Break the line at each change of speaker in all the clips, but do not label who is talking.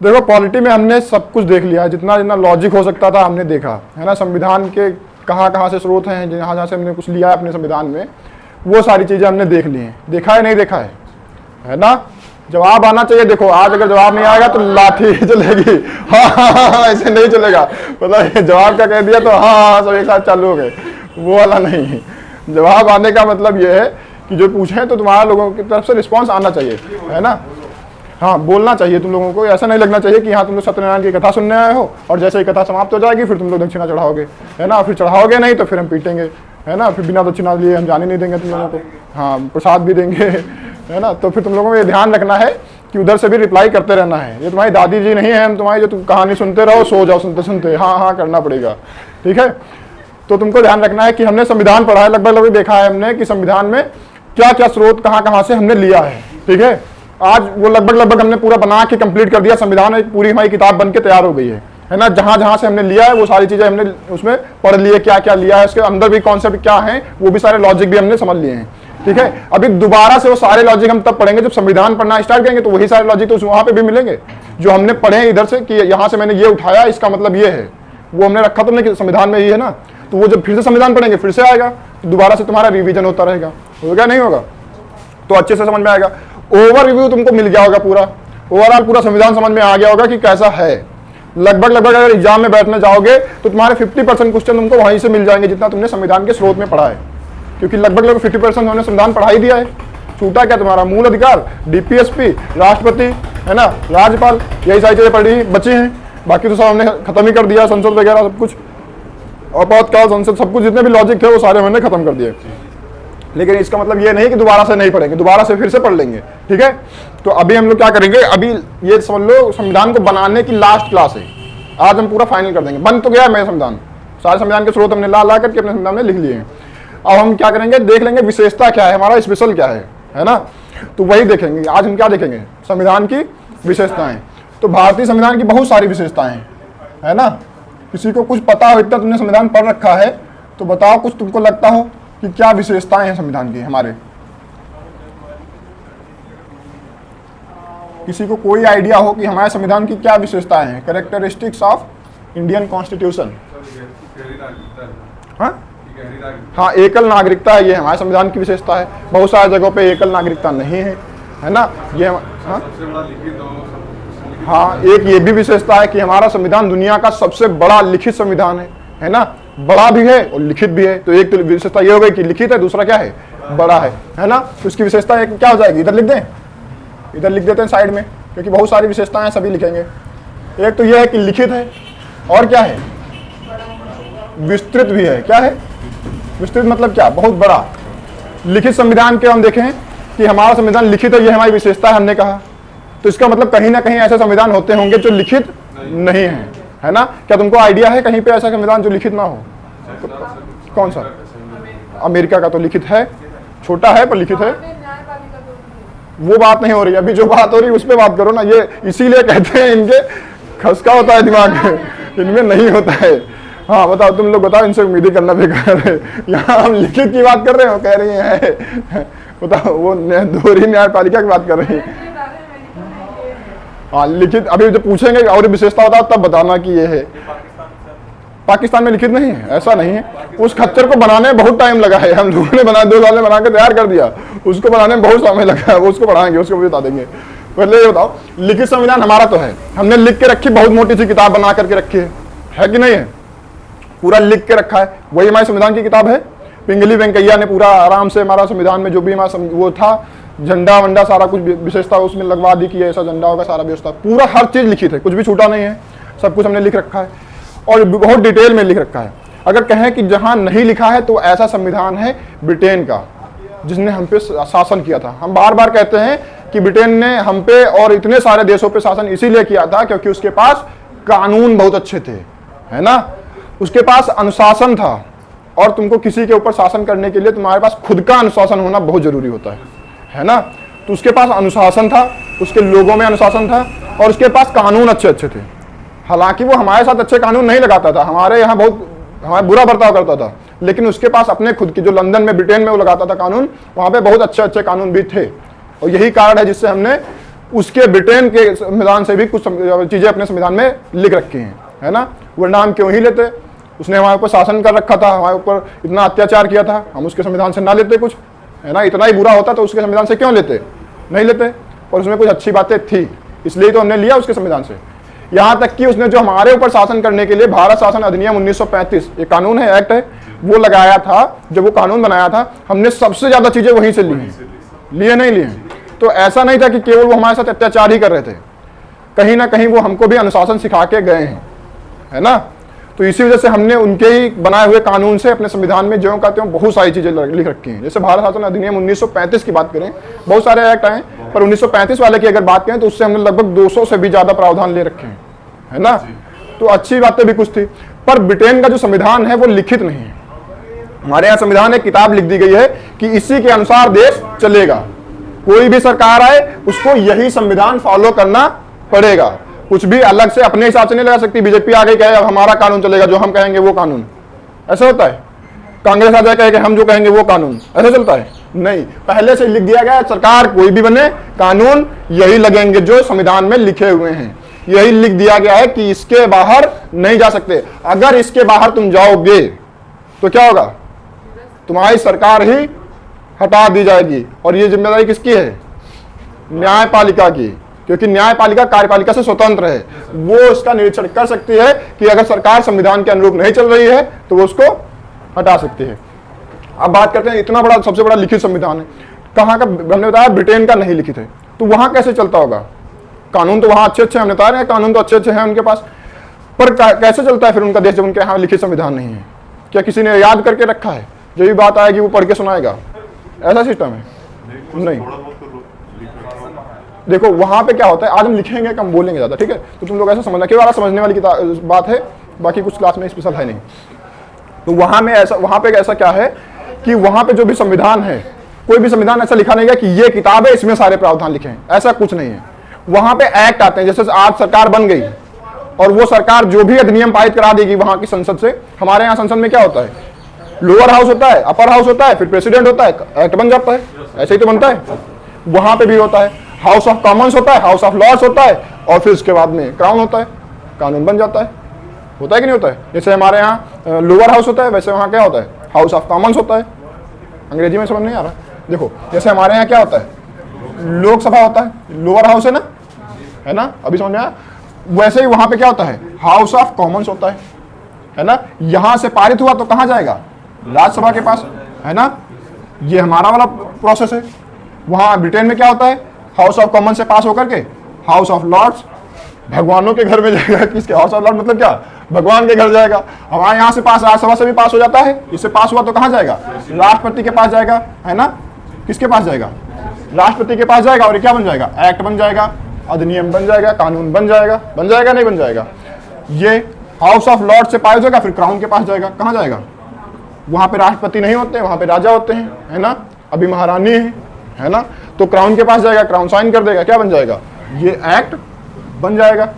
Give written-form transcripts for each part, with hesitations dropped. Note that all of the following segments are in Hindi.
देखो पॉलिटी में हमने सब कुछ देख लिया है, जितना जितना लॉजिक हो सकता था हमने देखा है ना। संविधान के कहाँ कहाँ से स्रोत हैं, जहाँ जहाँ से हमने कुछ लिया है अपने संविधान में, वो सारी चीज़ें हमने देख ली हैं। देखा है नहीं देखा है ना। जवाब आना चाहिए। देखो आज अगर जवाब नहीं आएगा तो लाठी चलेगी। हाँ, ऐसे नहीं चलेगा। मतलब जवाब क्या कह दिया तो हाँ सब एक साथ चालू हो गए, वो वाला नहीं। जवाब आने का मतलब ये है कि जो पूछें तो तुम्हारा लोगों की तरफ से रिस्पॉन्स आना चाहिए, है ना। हाँ, बोलना चाहिए तुम लोगों को। ऐसा नहीं लगना चाहिए कि हाँ तुम लोग सत्यनारायण की कथा सुनने आए हो और जैसे ही कथा समाप्त हो जाएगी फिर तुम लोग दक्षिणा चढ़ाओगे, है ना। फिर चढ़ाओगे नहीं तो फिर हम पीटेंगे, है ना। फिर बिना दक्षिणा लिए हम जाने नहीं देंगे तुम लोगों को। हाँ, प्रसाद भी देंगे, है ना। तो फिर तुम लोगों को ये ध्यान रखना है कि उधर से भी रिप्लाई करते रहना है। ये तुम्हारी दादी जी नहीं है, हम तुम्हारी जो तुम कहानी सुनते रहो, सो जाओ सुनते सुनते, हाँ हाँ करना पड़ेगा, ठीक है। तो तुमको ध्यान रखना है कि हमने संविधान पढ़ा है, लगभग देखा है हमने कि संविधान में क्या क्या स्रोत कहाँ कहाँ से हमने लिया है, ठीक है। आज वो लगभग हमने पूरा बना के कंप्लीट कर दिया। संविधान एक पूरी हमारी किताब बन के तैयार हो गई है ना। जहाँ जहाँ से हमने लिया है वो सारी चीज़ें हमने उसमें पढ़ लिए, क्या क्या लिया है, उसके अंदर भी कॉन्सेप्ट क्या है, वो भी सारे लॉजिक भी हमने समझ लिए हैं, ठीक है। अभी दोबारा से वो सारे लॉजिक हम तब पढ़ेंगे जब संविधान पढ़ना स्टार्ट करेंगे, तो वही सारे लॉजिक तो वहाँ पे भी मिलेंगे जो हमने पढ़े हैं इधर से कि यहाँ से मैंने ये उठाया, इसका मतलब ये है, वो हमने रखा तो नहीं संविधान में ये है ना। तो वो जब फिर से संविधान पढ़ेंगे फिर से आएगा, दोबारा से तुम्हारा रिवीजन होता रहेगा, होगा नहीं होगा, तो अच्छे से समझ में आएगा। ओवर रिव्यू तुमको मिल गया होगा, पूरा ओवरऑल पूरा संविधान समझ में आ गया होगा कि कैसा है। लगभग अगर एग्जाम में बैठने जाओगे तो तुम्हारे 50% क्वेश्चन तुमको वहीं से मिल जाएंगे जितना तुमने संविधान के स्रोत में पढ़ा है, क्योंकि लगभग 50% उन्होंने संविधान पढ़ा ही दिया है। छूटा क्या तुम्हारा? मूल अधिकार, डीपीएसपी, राष्ट्रपति, है ना, राज्यपाल, यही सारी चीजें पढ़ी बची हैं। बाकी तो सब हमने खत्म ही कर दिया, संसद वगैरह सब कुछ, आपातकाल संसद, सब कुछ जितने भी लॉजिक थे वो सारे हमने खत्म कर दिए। लेकिन इसका मतलब ये नहीं कि दोबारा से नहीं पढ़ेंगे, दोबारा से फिर से पढ़ लेंगे, ठीक है। तो अभी हम लोग क्या करेंगे, अभी ये समझ लो संविधान को बनाने की लास्ट क्लास है। आज हम पूरा फाइनल कर देंगे। बन तो गया मेरा संविधान, सारे संविधान के स्रोत हमने ला करके अपने संविधान में लिख लिए हैं। अब हम क्या करेंगे, देख लेंगे विशेषता क्या है, हमारा स्पेशल क्या है ना। तो वही देखेंगे। आज हम क्या देखेंगे, संविधान की विशेषताएं। तो भारतीय संविधान की बहुत सारी विशेषताएं हैं, है ना। किसी को कुछ पता हो, इतना तुमने संविधान पढ़ रखा है तो बताओ कुछ तुमको लगता हो कि क्या विशेषताएं हैं संविधान की हमारे। किसी को कोई आइडिया हो कि हमारे संविधान की क्या विशेषताएं हैं, कैरेक्टरिस्टिक्स ऑफ इंडियन कॉन्स्टिट्यूशन। हाँ, एकल नागरिकता है, ये हमारे संविधान की विशेषता है। बहुत सारी जगहों पे एकल नागरिकता नहीं है ना। ये हाँ, एक ये भी विशेषता है कि हमारा संविधान दुनिया का सबसे बड़ा लिखित संविधान है ना। बड़ा भी है और लिखित भी है। तो एक तो विशेषता ये हो गई कि लिखित है, दूसरा क्या है, बड़ा है ना। तो उसकी विशेषता एक क्या हो जाएगी, इधर लिख दें, इधर लिख देते हैं साइड में, क्योंकि बहुत सारी विशेषताएं सभी लिखेंगे। एक तो यह है कि लिखित है, और क्या है, विस्तृत भी है। क्या है विस्तृत मतलब क्या, बहुत बड़ा। लिखित संविधान के हम देखें कि हमारा संविधान लिखित है, ये हमारी विशेषता है हमने कहा। तो इसका मतलब कहीं ना कहीं ऐसे संविधान होते होंगे जो लिखित नहीं है ना। क्या तुमको आइडिया है कहीं पे ऐसा संविधान जो लिखित ना हो? तो कौन सा? अमेरिका का तो लिखित है, छोटा है पर लिखित है। वो बात नहीं हो रही, अभी जो बात हो रही है उस पर बात करो ना। ये इसीलिए कहते हैं इनके खसका होता है दिमाग, इनमें नहीं होता है। हाँ बताओ, तुम लोग बताओ, इनसे उम्मीदें करना बेकार है। यहाँ हम लिखित की बात कर रहे हो, कह रही है बताओ, वो दोहरी न्यायपालिका की बात कर रही है। हाँ लिखित, अभी जब पूछेंगे और विशेषता बताओ तब बताना कि ये है। पाकिस्तान में लिखित नहीं है, ऐसा नहीं है। उस खच्चर को बनाने में बहुत टाइम लगा है, हम लोगों ने बना 2 साल में बना के तैयार कर दिया। उसको बनाने में बहुत समय लगा है, वो उसको पढ़ाएंगे, उसको भी बता देंगे। पहले ये बताओ, लिखित संविधान हमारा तो है, हमने लिख के रखी, बहुत मोटी सी किताब बना करके रखी है कि नहीं है, पूरा लिख के रखा है। वही हमारे संविधान की किताब है। पिंगली वेंकैया ने पूरा आराम से हमारा संविधान में जो भी हमारा वो था, झंडा वंडा सारा कुछ विशेषता उसमें लगवा दी कि ऐसा झंडा होगा, सारा व्यवस्था, पूरा हर चीज लिखित है, कुछ भी छूटा नहीं है, सब कुछ हमने लिख रखा है और बहुत डिटेल में लिख रखा है। अगर कहें कि जहां नहीं लिखा है तो ऐसा संविधान है ब्रिटेन का, जिसने हम पे शासन किया था। हम बार बार कहते हैं कि ब्रिटेन ने हम पे और इतने सारे देशों पे शासन इसीलिए किया था क्योंकि उसके पास कानून बहुत अच्छे थे, है ना। उसके पास अनुशासन था, और तुमको किसी के ऊपर शासन करने के लिए तुम्हारे पास खुद का अनुशासन होना बहुत जरूरी होता है ना। तो उसके पास अनुशासन था, उसके लोगों में अनुशासन था, और उसके पास कानून अच्छे अच्छे थे। हालांकि वो हमारे साथ अच्छे कानून नहीं लगाता था, हमारे यहाँ बहुत हमारा बुरा बर्ताव करता था, लेकिन उसके पास अपने खुद की, जो लंदन में ब्रिटेन में वो लगाता था कानून, वहाँ पे बहुत अच्छे अच्छे कानून भी थे। और यही कारण है जिससे हमने उसके ब्रिटेन के संविधान से भी कुछ चीजें अपने संविधान में लिख रखी हैं, है ना। वो नाम क्यों ही लेते, उसने हमारे ऊपर शासन कर रखा था, हमारे ऊपर इतना अत्याचार किया था, हम उसके संविधान से ना लेते कुछ, है ना। इतना ही बुरा होता तो उसके संविधान से क्यों लेते, नहीं लेते। और उसमें कुछ अच्छी बातें थी, इसलिए तो हमने लिया उसके संविधान से। यहाँ तक कि उसने जो हमारे ऊपर शासन करने के लिए भारत शासन अधिनियम 1935, ये कानून है, एक्ट है, वो लगाया था। जब वो कानून बनाया था, हमने सबसे ज्यादा चीजें वहीं से ली हैं, लिए नहीं लिए। तो ऐसा नहीं था कि केवल वो हमारे साथ अत्याचार ही कर रहे थे, कहीं ना कहीं वो हमको भी अनुशासन सिखा के गए हैं, है ना। तो इसी वजह से हमने उनके ही बनाए हुए कानून से अपने संविधान में जो कहते हैं बहुत सारी चीजें लिख रखी हैं। जैसे भारत शासन अधिनियम 1935 की बात करें, बहुत सारे एक्ट आए, पर 1935 वाले की अगर बात करें तो उससे हमने लगभग 200 से भी ज्यादा प्रावधान ले रखे हैं, है ना। तो अच्छी बातें भी कुछ थी, पर ब्रिटेन का जो संविधान है वो लिखित नहीं है। हमारे यहाँ संविधान एक किताब लिख दी गई है कि इसी के अनुसार देश चलेगा, कोई भी सरकार आए उसको यही संविधान फॉलो करना पड़ेगा, कुछ भी अलग से अपने हिसाब से नहीं लगा सकती। बीजेपी आ गई कहे अब हमारा कानून चलेगा, जो हम कहेंगे वो कानून, ऐसा होता है। कांग्रेस आ जाए कहे कि हम जो कहेंगे वो कानून, ऐसा चलता है नहीं। पहले से लिख दिया गया, सरकार कोई भी बने, कानून यही लगेंगे जो संविधान में लिखे हुए हैं, यही लिख दिया गया है कि इसके बाहर नहीं जा सकते। अगर इसके बाहर तुम जाओगे तो क्या होगा, तुम्हारी सरकार ही हटा दी जाएगी। और ये जिम्मेदारी किसकी है, न्यायपालिका की, क्योंकि न्यायपालिका कार्यपालिका से स्वतंत्र है। वो इसका निरीक्षण कर सकती है कि अगर सरकार संविधान के अनुरूप नहीं चल रही है तो वो उसको हटा सकती है। अब बात करते हैं, इतना बड़ा सबसे बड़ा लिखित संविधान है, कहाँ का, हमने बताया ब्रिटेन का नहीं लिखित है, तो वहां कैसे चलता होगा कानून। तो वहां अच्छे अच्छे हमने बता रहे हैं, कानून तो अच्छे अच्छे हैं उनके पास, पर कैसे चलता है फिर उनका देश जब उनके यहाँ लिखित संविधान नहीं है। क्या किसी ने याद करके रखा है, जो भी बात आएगी वो पढ़ के सुनाएगा, ऐसा सिस्टम है नहीं। देखो वहां पे क्या होता है, आज हम लिखेंगे कम बोलेंगे ज्यादा, ठीक है। तो तुम लोग ऐसा समझना, केवल समझने वाली बात है, बाकी कुछ क्लास में स्पेशल है नहीं। तो वहां पे ऐसा क्या है कि वहां पे जो भी संविधान है, कोई भी संविधान ऐसा लिखा नहीं गया कि ये किताब है इसमें सारे प्रावधान लिखे हैं, ऐसा कुछ नहीं है। वहां पे एक्ट आते हैं, जैसे आज सरकार बन गई और वो सरकार जो भी अधिनियम पारित करा देगी वहां की संसद से। हमारे यहाँ संसद में क्या होता है, लोअर हाउस होता है, अपर हाउस होता है, फिर प्रेसिडेंट होता है, एक्ट बन जाता है, ऐसे ही तो बनता है। वहां पे भी होता है, हाउस ऑफ कॉमन्स होता है, हाउस ऑफ लॉर्ड्स होता है, और फिर उसके बाद में क्राउन होता है, कानून बन जाता है कि नहीं होता है। जैसे हमारे यहाँ लोअर हाउस होता है, वैसे वहाँ क्या होता है, हाउस ऑफ कॉमन्स होता है। अंग्रेजी में समझ नहीं आ रहा, देखो जैसे हमारे यहाँ क्या होता है, लोकसभा होता है, लोअर हाउस है ना, अभी समझ में आया। वैसे ही वहां पे क्या होता है, हाउस ऑफ कॉमन्स होता है ना। यहां से पारित हुआ तो कहां जाएगा, राज्यसभा के पास, है ना। ये हमारा वाला प्रोसेस है। वहां ब्रिटेन में क्या होता है, हाउस ऑफ कॉमन्स से पास होकर के हाउस ऑफ लॉर्ड्स, भगवानों के घर में जाएगा। किसके, हाउस ऑफ लॉर्ड मतलब क्या, भगवान के घर जाएगा। हमारे यहाँ से पास राज्यसभा से भी पास हो जाता है, इससे पास हुआ तो कहां जाएगा, राष्ट्रपति के पास जाएगा, है ना। किसके पास जाएगा, राष्ट्रपति के पास जाएगा, और ये क्या बन जाएगा, एक्ट बन जाएगा, अधिनियम बन जाएगा, कानून बन जाएगा, नहीं बन जाएगा। ये हाउस ऑफ लॉर्ड से पास होगा, फिर क्राउन के पास जाएगा, कहां जाएगा, वहां पे राष्ट्रपति नहीं होते, वहां पे राजा होते हैं, है ना। अभी महारानी है ना, तो क्राउन के पास जाएगा, क्राउन साइन कर देगा, क्या बन जाएगा, ये एक्ट बन जाएगा।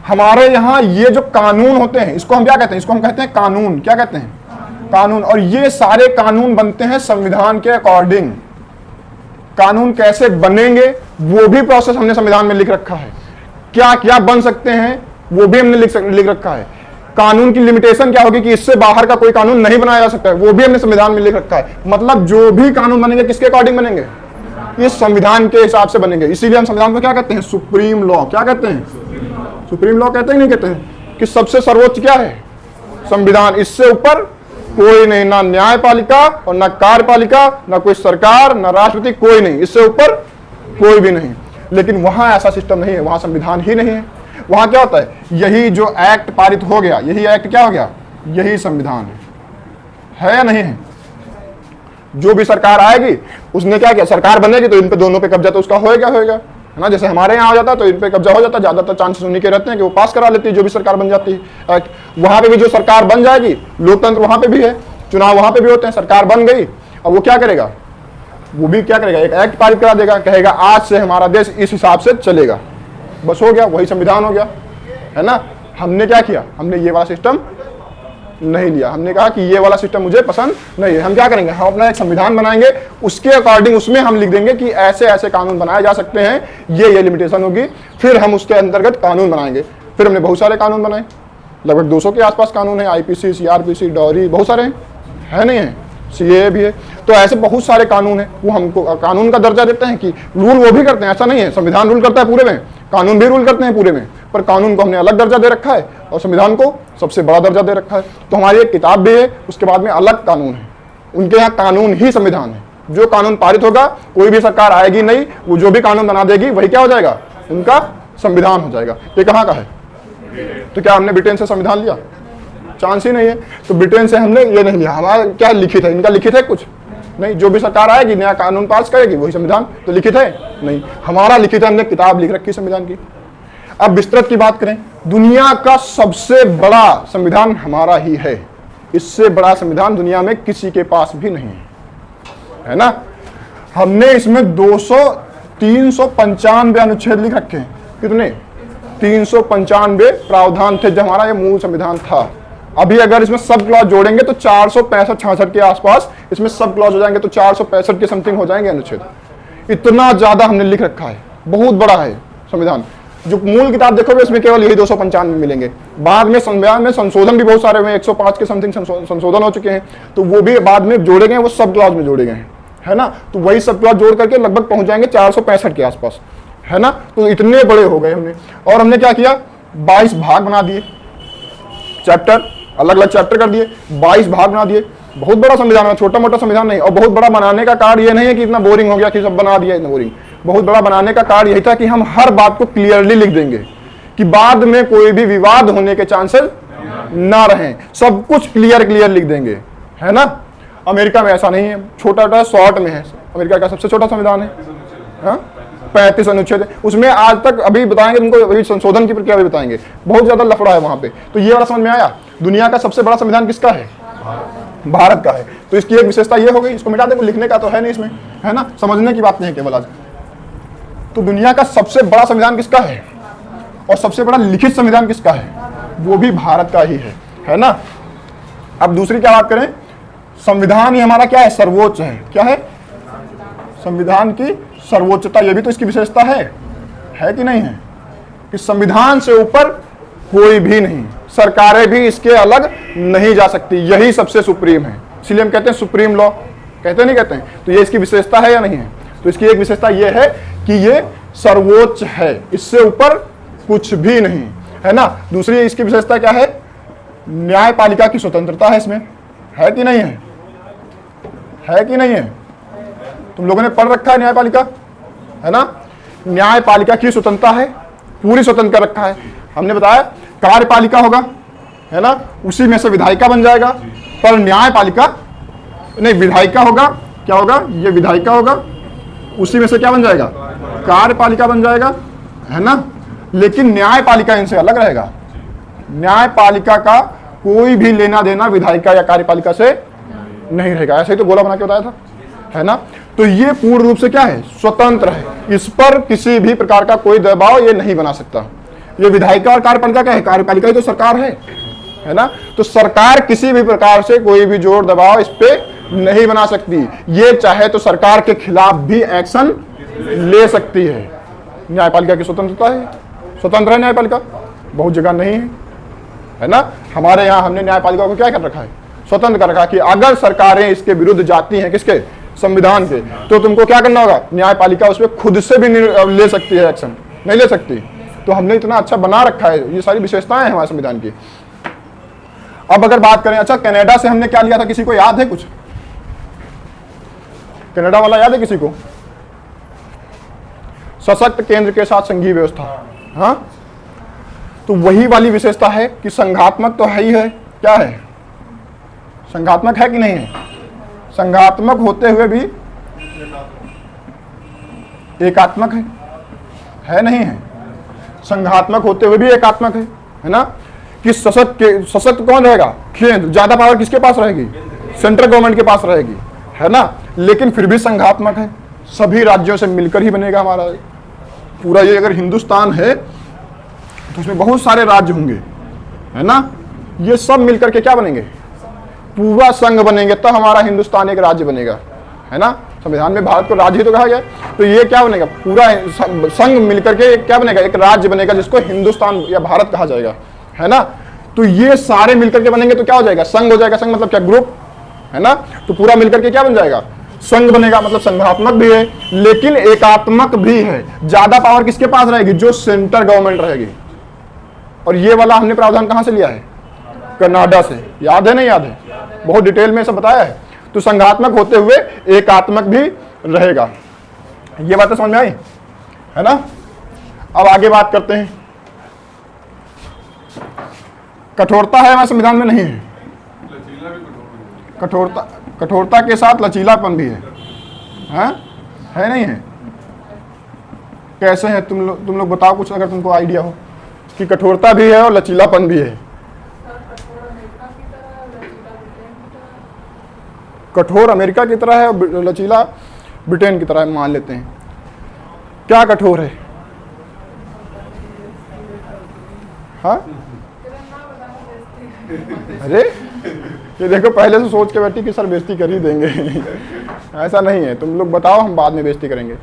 हमारे यहाँ ये जो कानून होते हैं, इसको हम क्या कहते हैं, इसको हम कहते हैं कानून। क्या कहते हैं, कानून। और ये सारे कानून बनते हैं संविधान के अकॉर्डिंग। कानून कैसे बनेंगे वो भी प्रोसेस हमने संविधान में लिख रखा है, क्या क्या बन सकते हैं वो भी हमने लिख रखा है। कानून की लिमिटेशन क्या होगी कि इससे बाहर का कोई कानून नहीं बनाया जा सकता है, वो भी हमने संविधान में लिख रखा है। मतलब जो भी कानून बनेंगे किसके अकॉर्डिंग बनेंगे, इस संविधान के हिसाब से बनेंगे। इसीलिए हम संविधान को क्या कहते हैं, सुप्रीम लॉ। क्या कहते हैं, सुप्रीम लॉ कहते हैं, नहीं कहते हैं कि सबसे सर्वोच्च क्या है, संविधान। इससे ऊपर कोई नहीं, ना न्यायपालिका और ना कार्यपालिका, ना कोई सरकार, ना राष्ट्रपति, कोई नहीं, इससे ऊपर कोई भी नहीं। लेकिन वहां ऐसा सिस्टम नहीं है, वहां संविधान ही नहीं है। वहां क्या होता है, यही जो एक्ट पारित हो गया, यही एक्ट क्या हो गया, यही संविधान है या नहीं है। जो भी सरकार आएगी उसने क्या किया, सरकार बनेगी तो इन पे दोनों पे कब्जा तो उसका होएगा, है ना। जैसे हमारे यहाँ हो जाता है तो इन पे कब्जा हो जाता है, ज्यादातर चांसेस उन्हीं के रहते हैं कि वो पास करा लेती है जो भी सरकार बन जाती है। वहां पे भी जो सरकार बन जाएगी, लोकतंत्र वहां पे भी है, चुनाव वहां पे भी होते हैं, सरकार बन गई, अब वो क्या करेगा, वो भी क्या करेगा, एक एक्ट पारित करा देगा, कहेगा आज से हमारा देश इस हिसाब से चलेगा, बस हो गया, वही संविधान हो गया, है ना। हमने क्या किया, हमने ये वाला सिस्टम नहीं लिया। हमने कहा कि ये वाला सिस्टम मुझे पसंद नहीं है। हम क्या करेंगे, हम अपना एक संविधान बनाएंगे, उसके अकॉर्डिंग उसमें हम लिख देंगे कि ऐसे ऐसे कानून बनाए जा सकते हैं, ये लिमिटेशन होगी, फिर हम उसके अंतर्गत कानून बनाएंगे। फिर हमने बहुत सारे कानून बनाए, लगभग 200 के आसपास कानून है, IPC, CRPC, डॉरी, बहुत सारे हैं, है नहीं है, CAA भी है। तो ऐसे बहुत सारे कानून है, वो हमको कानून का दर्जा देते हैं कि रूल वो भी करते हैं, ऐसा नहीं है संविधान रूल करता है पूरे में, कानून भी रूल करते हैं पूरे में, पर कानून को हमने अलग दर्जा दे रखा है और संविधान को सबसे बड़ा दर्जा दे रखा है। तो हमारी एक किताब भी है, उसके बाद में अलग कानून है, उनके यहाँ कानून ही संविधान है। जो कानून पारित होगा, कोई भी सरकार आएगी नहीं, वो जो भी कानून बना देगी वही क्या हो जाएगा, उनका संविधान हो जाएगा। ये कहाँ का है? तो क्या हमने ब्रिटेन से संविधान लिया? चांस ही नहीं है। तो ब्रिटेन से हमने ये नहीं लिया। हमारा क्या लिखित है, इनका लिखित है कुछ नहीं। जो भी सरकार आएगी नया कानून पास करेगी वही संविधान, तो लिखित है नहीं। हमारा लिखित है, हमने किताब लिख रखी संविधान की। अब विस्तृत की बात करें, दुनिया का सबसे बड़ा संविधान हमारा ही है। इससे बड़ा संविधान दुनिया में किसी के पास भी नहीं है ना। हमने इसमें 395 अनुच्छेद लिख रखे हैं। कितने? 395 प्रावधान थे जब हमारा ये मूल संविधान था। अभी अगर इसमें सब क्लॉज जोड़ेंगे तो 465-66 के आसपास इसमें सब क्लॉज हो जाएंगे, तो 465 के समथिंग हो जाएंगे अनुच्छेद। इतना ज्यादा हमने लिख रखा है, बहुत बड़ा है संविधान। जो मूल किताब देखोगे इसमें केवल यही 295 मिलेंगे। बाद में संविधान में संशोधन भी बहुत सारे हुए, 105 के समथिंग संशोधन हो चुके हैं, तो वो भी बाद में जोड़े गए, वो सब क्लॉज में जोड़े गए हैं, है ना। तो वही सब क्लॉज जोड़ करके लगभग पहुंच जाएंगे 465 के आसपास, है ना। तो इतने बड़े हो गए हमने। और हमने क्या किया, 22 भाग बना दिए, चैप्टर अलग अलग चैप्टर कर दिए, 22 भाग बना दिए। बहुत बड़ा संविधान है, छोटा मोटा संविधान नहीं। और बहुत बड़ा बनाने का कारण ये नहीं है कि इतना बोरिंग हो गया कि सब बना दिया, इतना बोरिंग। बहुत बड़ा बनाने का कारण यही था कि हम हर बात को क्लियरली लिख देंगे कि बाद में कोई भी विवाद होने के चांसेस ना रहें। सब कुछ क्लियर लिख देंगे, है ना। अमेरिका में ऐसा नहीं है, छोटा शॉर्ट में है। अमेरिका का सबसे छोटा संविधान है, 35 अनुच्छेद है उसमें। आज तक अभी बताएंगे तुमको, अभी संशोधन की प्रक्रिया भी बताएंगे, बहुत ज्यादा लफड़ा है वहां पे। तो ये वाला समझ में आया, दुनिया का सबसे बड़ा संविधान किसका है? भारत का है। तो इसकी एक विशेषता ये हो गई, इसको मिटा दे, लिखने का तो है नहीं इसमें, है ना, समझने की बात नहीं है केवल आज। तो दुनिया का सबसे बड़ा संविधान किसका है और सबसे बड़ा लिखित संविधान किसका है? वो भी भारत का ही है ना। अब दूसरी क्या बात करें, संविधान ही हमारा क्या है, सर्वोच्च है। क्या है? संविधान की सर्वोच्चता, ये भी तो इसकी विशेषता है कि नहीं है, कि संविधान से ऊपर कोई भी नहीं, सरकारें भी इसके अलग नहीं जा सकती, यही सबसे सुप्रीम है। इसलिए हम कहते हैं सुप्रीम लॉ, कहते नहीं कहते हैं। तो ये इसकी विशेषता है या नहीं है? तो इसकी एक विशेषता ये है कि ये सर्वोच्च है, इससे ऊपर कुछ भी नहीं, है ना। दूसरी इसकी विशेषता क्या है, न्यायपालिका की स्वतंत्रता है इसमें, है कि नहीं है? है कि नहीं है? तुम लोगों ने पढ़ रखा है न्यायपालिका, है ना। न्यायपालिका की स्वतंत्रता है, पूरी स्वतंत्र कर रखा है। हमने बताया कार्यपालिका होगा, है ना, उसी में से विधायिका बन जाएगा, पर न्यायपालिका नहीं, विधायिका होगा। क्या होगा? ये विधायिका होगा, उसी में से क्या बन जाएगा? कार्यपालिका बन जाएगा, है ना। लेकिन न्यायपालिका इनसे अलग रहेगा। न्यायपालिका का कोई भी लेना देना विधायिका या कार्यपालिका से नहीं रहेगा। ऐसे ही तो गोला बना के बताया था, है ना। तो ये पूर्ण रूप से क्या है, स्वतंत्र है। इस पर किसी भी प्रकार का कोई दबाव ये नहीं बना सकता। ये विधायिका और कार्यपालिका क्या है? कार्यपालिका ही तो सरकार है ना। तो सरकार किसी भी प्रकार से कोई भी जोर दबाव इस पे नहीं बना सकती। ये चाहे तो सरकार के खिलाफ भी एक्शन ले सकती है। न्यायपालिका की स्वतंत्रता है, स्वतंत्र है न्यायपालिका, बहुत जगह नहीं है ना। हमारे यहाँ हमने न्यायपालिका को क्या कर रखा है, स्वतंत्र कर रखा है कि अगर सरकारें इसके विरुद्ध जाती हैं, किसके? संविधान के, तो तुमको क्या करना होगा, न्यायपालिका उस पर खुद से भी ले सकती है एक्शन, नहीं ले सकती। तो हमने इतना अच्छा बना रखा है, ये सारी विशेषताएं हैं हमारे संविधान की। अब अगर बात करें, अच्छा कनाडा से हमने क्या लिया था, किसी को याद है कुछ? कनाडा वाला याद है किसी को? सशक्त केंद्र के साथ संघीय व्यवस्था, हाँ। तो वही वाली विशेषता है कि संघात्मक तो है ही है। क्या है? संघात्मक है कि नहीं है? संघात्मक होते हुए भी एकात्मक है नहीं है? संघात्मक होते हुए भी एकात्मक है ना। कि सशक्त कौन रहेगा? केंद्र, ज्यादा पावर किसके पास रहेगी? सेंट्रल गवर्नमेंट के पास रहेगी, है ना। लेकिन फिर भी संघात्मक है, सभी राज्यों से मिलकर ही बनेगा हमारा पूरा। ये अगर हिंदुस्तान है तो उसमें बहुत सारे राज्य होंगे, है ना। ये सब मिलकर के क्या बनेंगे, पूरा संघ बनेंगे, तो हमारा हिंदुस्तान एक राज्य बनेगा, है ना। संविधान में भारत को राज्य ही तो कहा गया है, तो ये क्या बनेगा, पूरा संघ मिलकर के क्या बनेगा, एक राज्य बनेगा जिसको हिंदुस्तान या भारत कहा जाएगा, है ना। तो ये सारे मिलकर के बनेंगे तो क्या हो जाएगा, संघ हो जाएगा। संघ मतलब क्या, ग्रुप, है ना। तो पूरा मिलकर के क्या बन जाएगा, संघ बनेगा। मतलब संघात्मक भी है लेकिन एकात्मक भी है। ज्यादा पावर किसके पास रहेगी, जो सेंटर गवर्नमेंट रहेगी। और ये वाला हमने प्रावधान कहां से लिया है, कनाडा से। याद है नहीं याद है, बहुत डिटेल में सब बताया है। तो संघात्मक होते हुए एकात्मक भी रहेगा। ये बातें समझ में आई, है ना। अब आगे बात करते हैं। कठोरता है हमारे संविधान में, नहीं है। कठोरता के साथ लचीलापन भी है नहीं है। कैसे है, तुम लोग बताओ कुछ, अगर तुमको आइडिया हो कि कठोरता भी है और लचीलापन भी है। कठोर अमेरिका की तरह है और लचीला ब्रिटेन की तरह मान लेते हैं। क्या कठोर है, हाँ? अरे ये देखो, पहले से सोच के बैठी कि सर बेइज्जती कर ही देंगे। ऐसा नहीं है, तुम लोग बताओ, हम बाद में बेइज्जती करेंगे।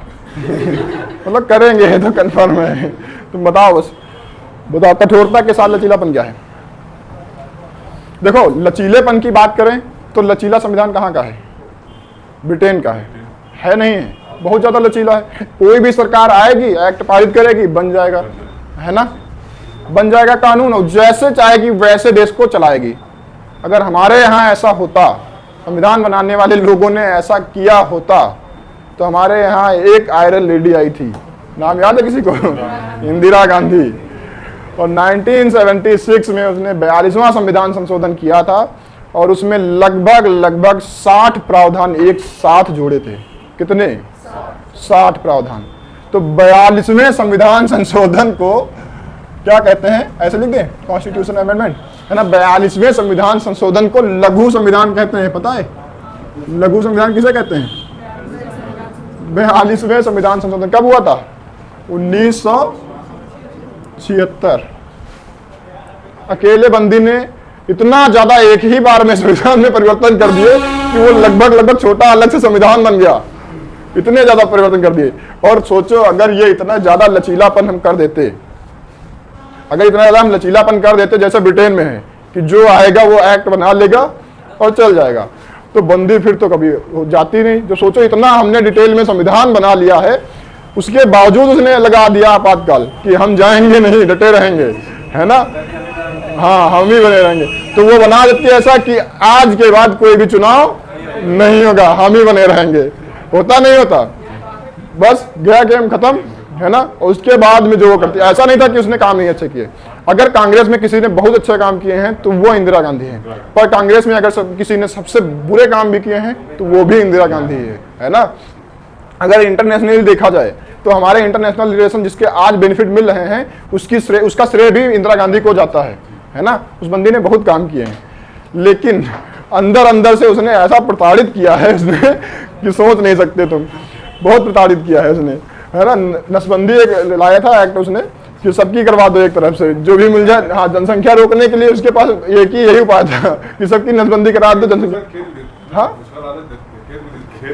मतलब करेंगे तो कंफर्म है। तुम बताओ, बस बताओ कठोरता के साथ लचीलापन क्या है। देखो, लचीलेपन की बात करें तो लचीला संविधान कहाँ का है, ब्रिटेन का है नहीं है, बहुत ज्यादा लचीला है। कोई भी सरकार आएगी, एक्ट पारित करेगी, बन जाएगा, है ना, बन जाएगा कानून, और जैसे चाहेगी वैसे देश को चलाएगी। अगर हमारे यहाँ ऐसा होता, संविधान बनाने वाले लोगों ने ऐसा किया होता, तो हमारे यहाँ एक आयरन लेडी आई थी, नाम याद है किसी को, इंदिरा गांधी। और 1976 में उसने 42वां संविधान संशोधन किया था और उसमें लगभग 60 प्रावधान एक साथ जोड़े थे। कितने, 60 प्रावधान। तो 42वें संविधान संशोधन को क्या कहते हैं, ऐसे लिख दें, कॉन्स्टिट्यूशन अमेंडमेंट, है ना। 42वें संविधान संशोधन को लघु संविधान कहते हैं, पता है लघु संविधान किसे कहते हैं। 42वें संविधान संशोधन कब हुआ था, 1976। अकेले बंदी ने इतना ज्यादा एक ही बार में संविधान में परिवर्तन कर दिए कि वो लगभग छोटा अलग से संविधान बन गया। इतने ज्यादा परिवर्तन कर दिए। और सोचो, अगर ये इतना ज्यादा लचीलापन हम कर देते, अगर इतना ज्यादा हम लचीलापन कर देते जैसे ब्रिटेन में है कि जो आएगा वो एक्ट बना लेगा और चल जाएगा, तो बंदी फिर तो कभी हो जाती नहीं। जो सोचो, इतना हमने डिटेल में संविधान बना लिया है, उसके बावजूद उसने लगा दिया आपातकाल कि हम जाएंगे नहीं, डटे रहेंगे, है ना, हाँ हम ही बने रहेंगे। तो वो बना देती है ऐसा कि आज के बाद कोई भी चुनाव नहीं होगा, हम ही बने रहेंगे। होता नहीं होता, बस गया गेम खत्म, है ना। और उसके बाद में जो वो करती है, ऐसा नहीं था कि उसने काम नहीं अच्छे किए। अगर कांग्रेस में किसी ने बहुत अच्छे काम किए हैं तो वो इंदिरा गांधी है, पर कांग्रेस में अगर किसी ने सबसे बुरे काम भी किए हैं तो वो भी इंदिरा गांधी है ना। अगर इंटरनेशनली देखा जाए तो हमारे इंटरनेशनल रिलेशन जिसके आज बेनिफिट मिल रहे हैं, उसका श्रेय भी इंदिरा गांधी को जाता है ना। उस बंदी ने बहुत काम किए हैं, लेकिन अंदर अंदर से उसने ऐसा प्रताड़ित किया है उसने कि सोच नहीं सकते तुम। बहुत प्रताड़ित किया है उसने, है ना। नसबंदी एक लाया था एक्ट उसने कि सबकी करवा दो एक तरफ से, जो भी मिल जाए। हाँ, जनसंख्या रोकने के लिए उसके पास एक ही यही उपाय था कि सबकी नसबंदी करा दो, जनसंख्या।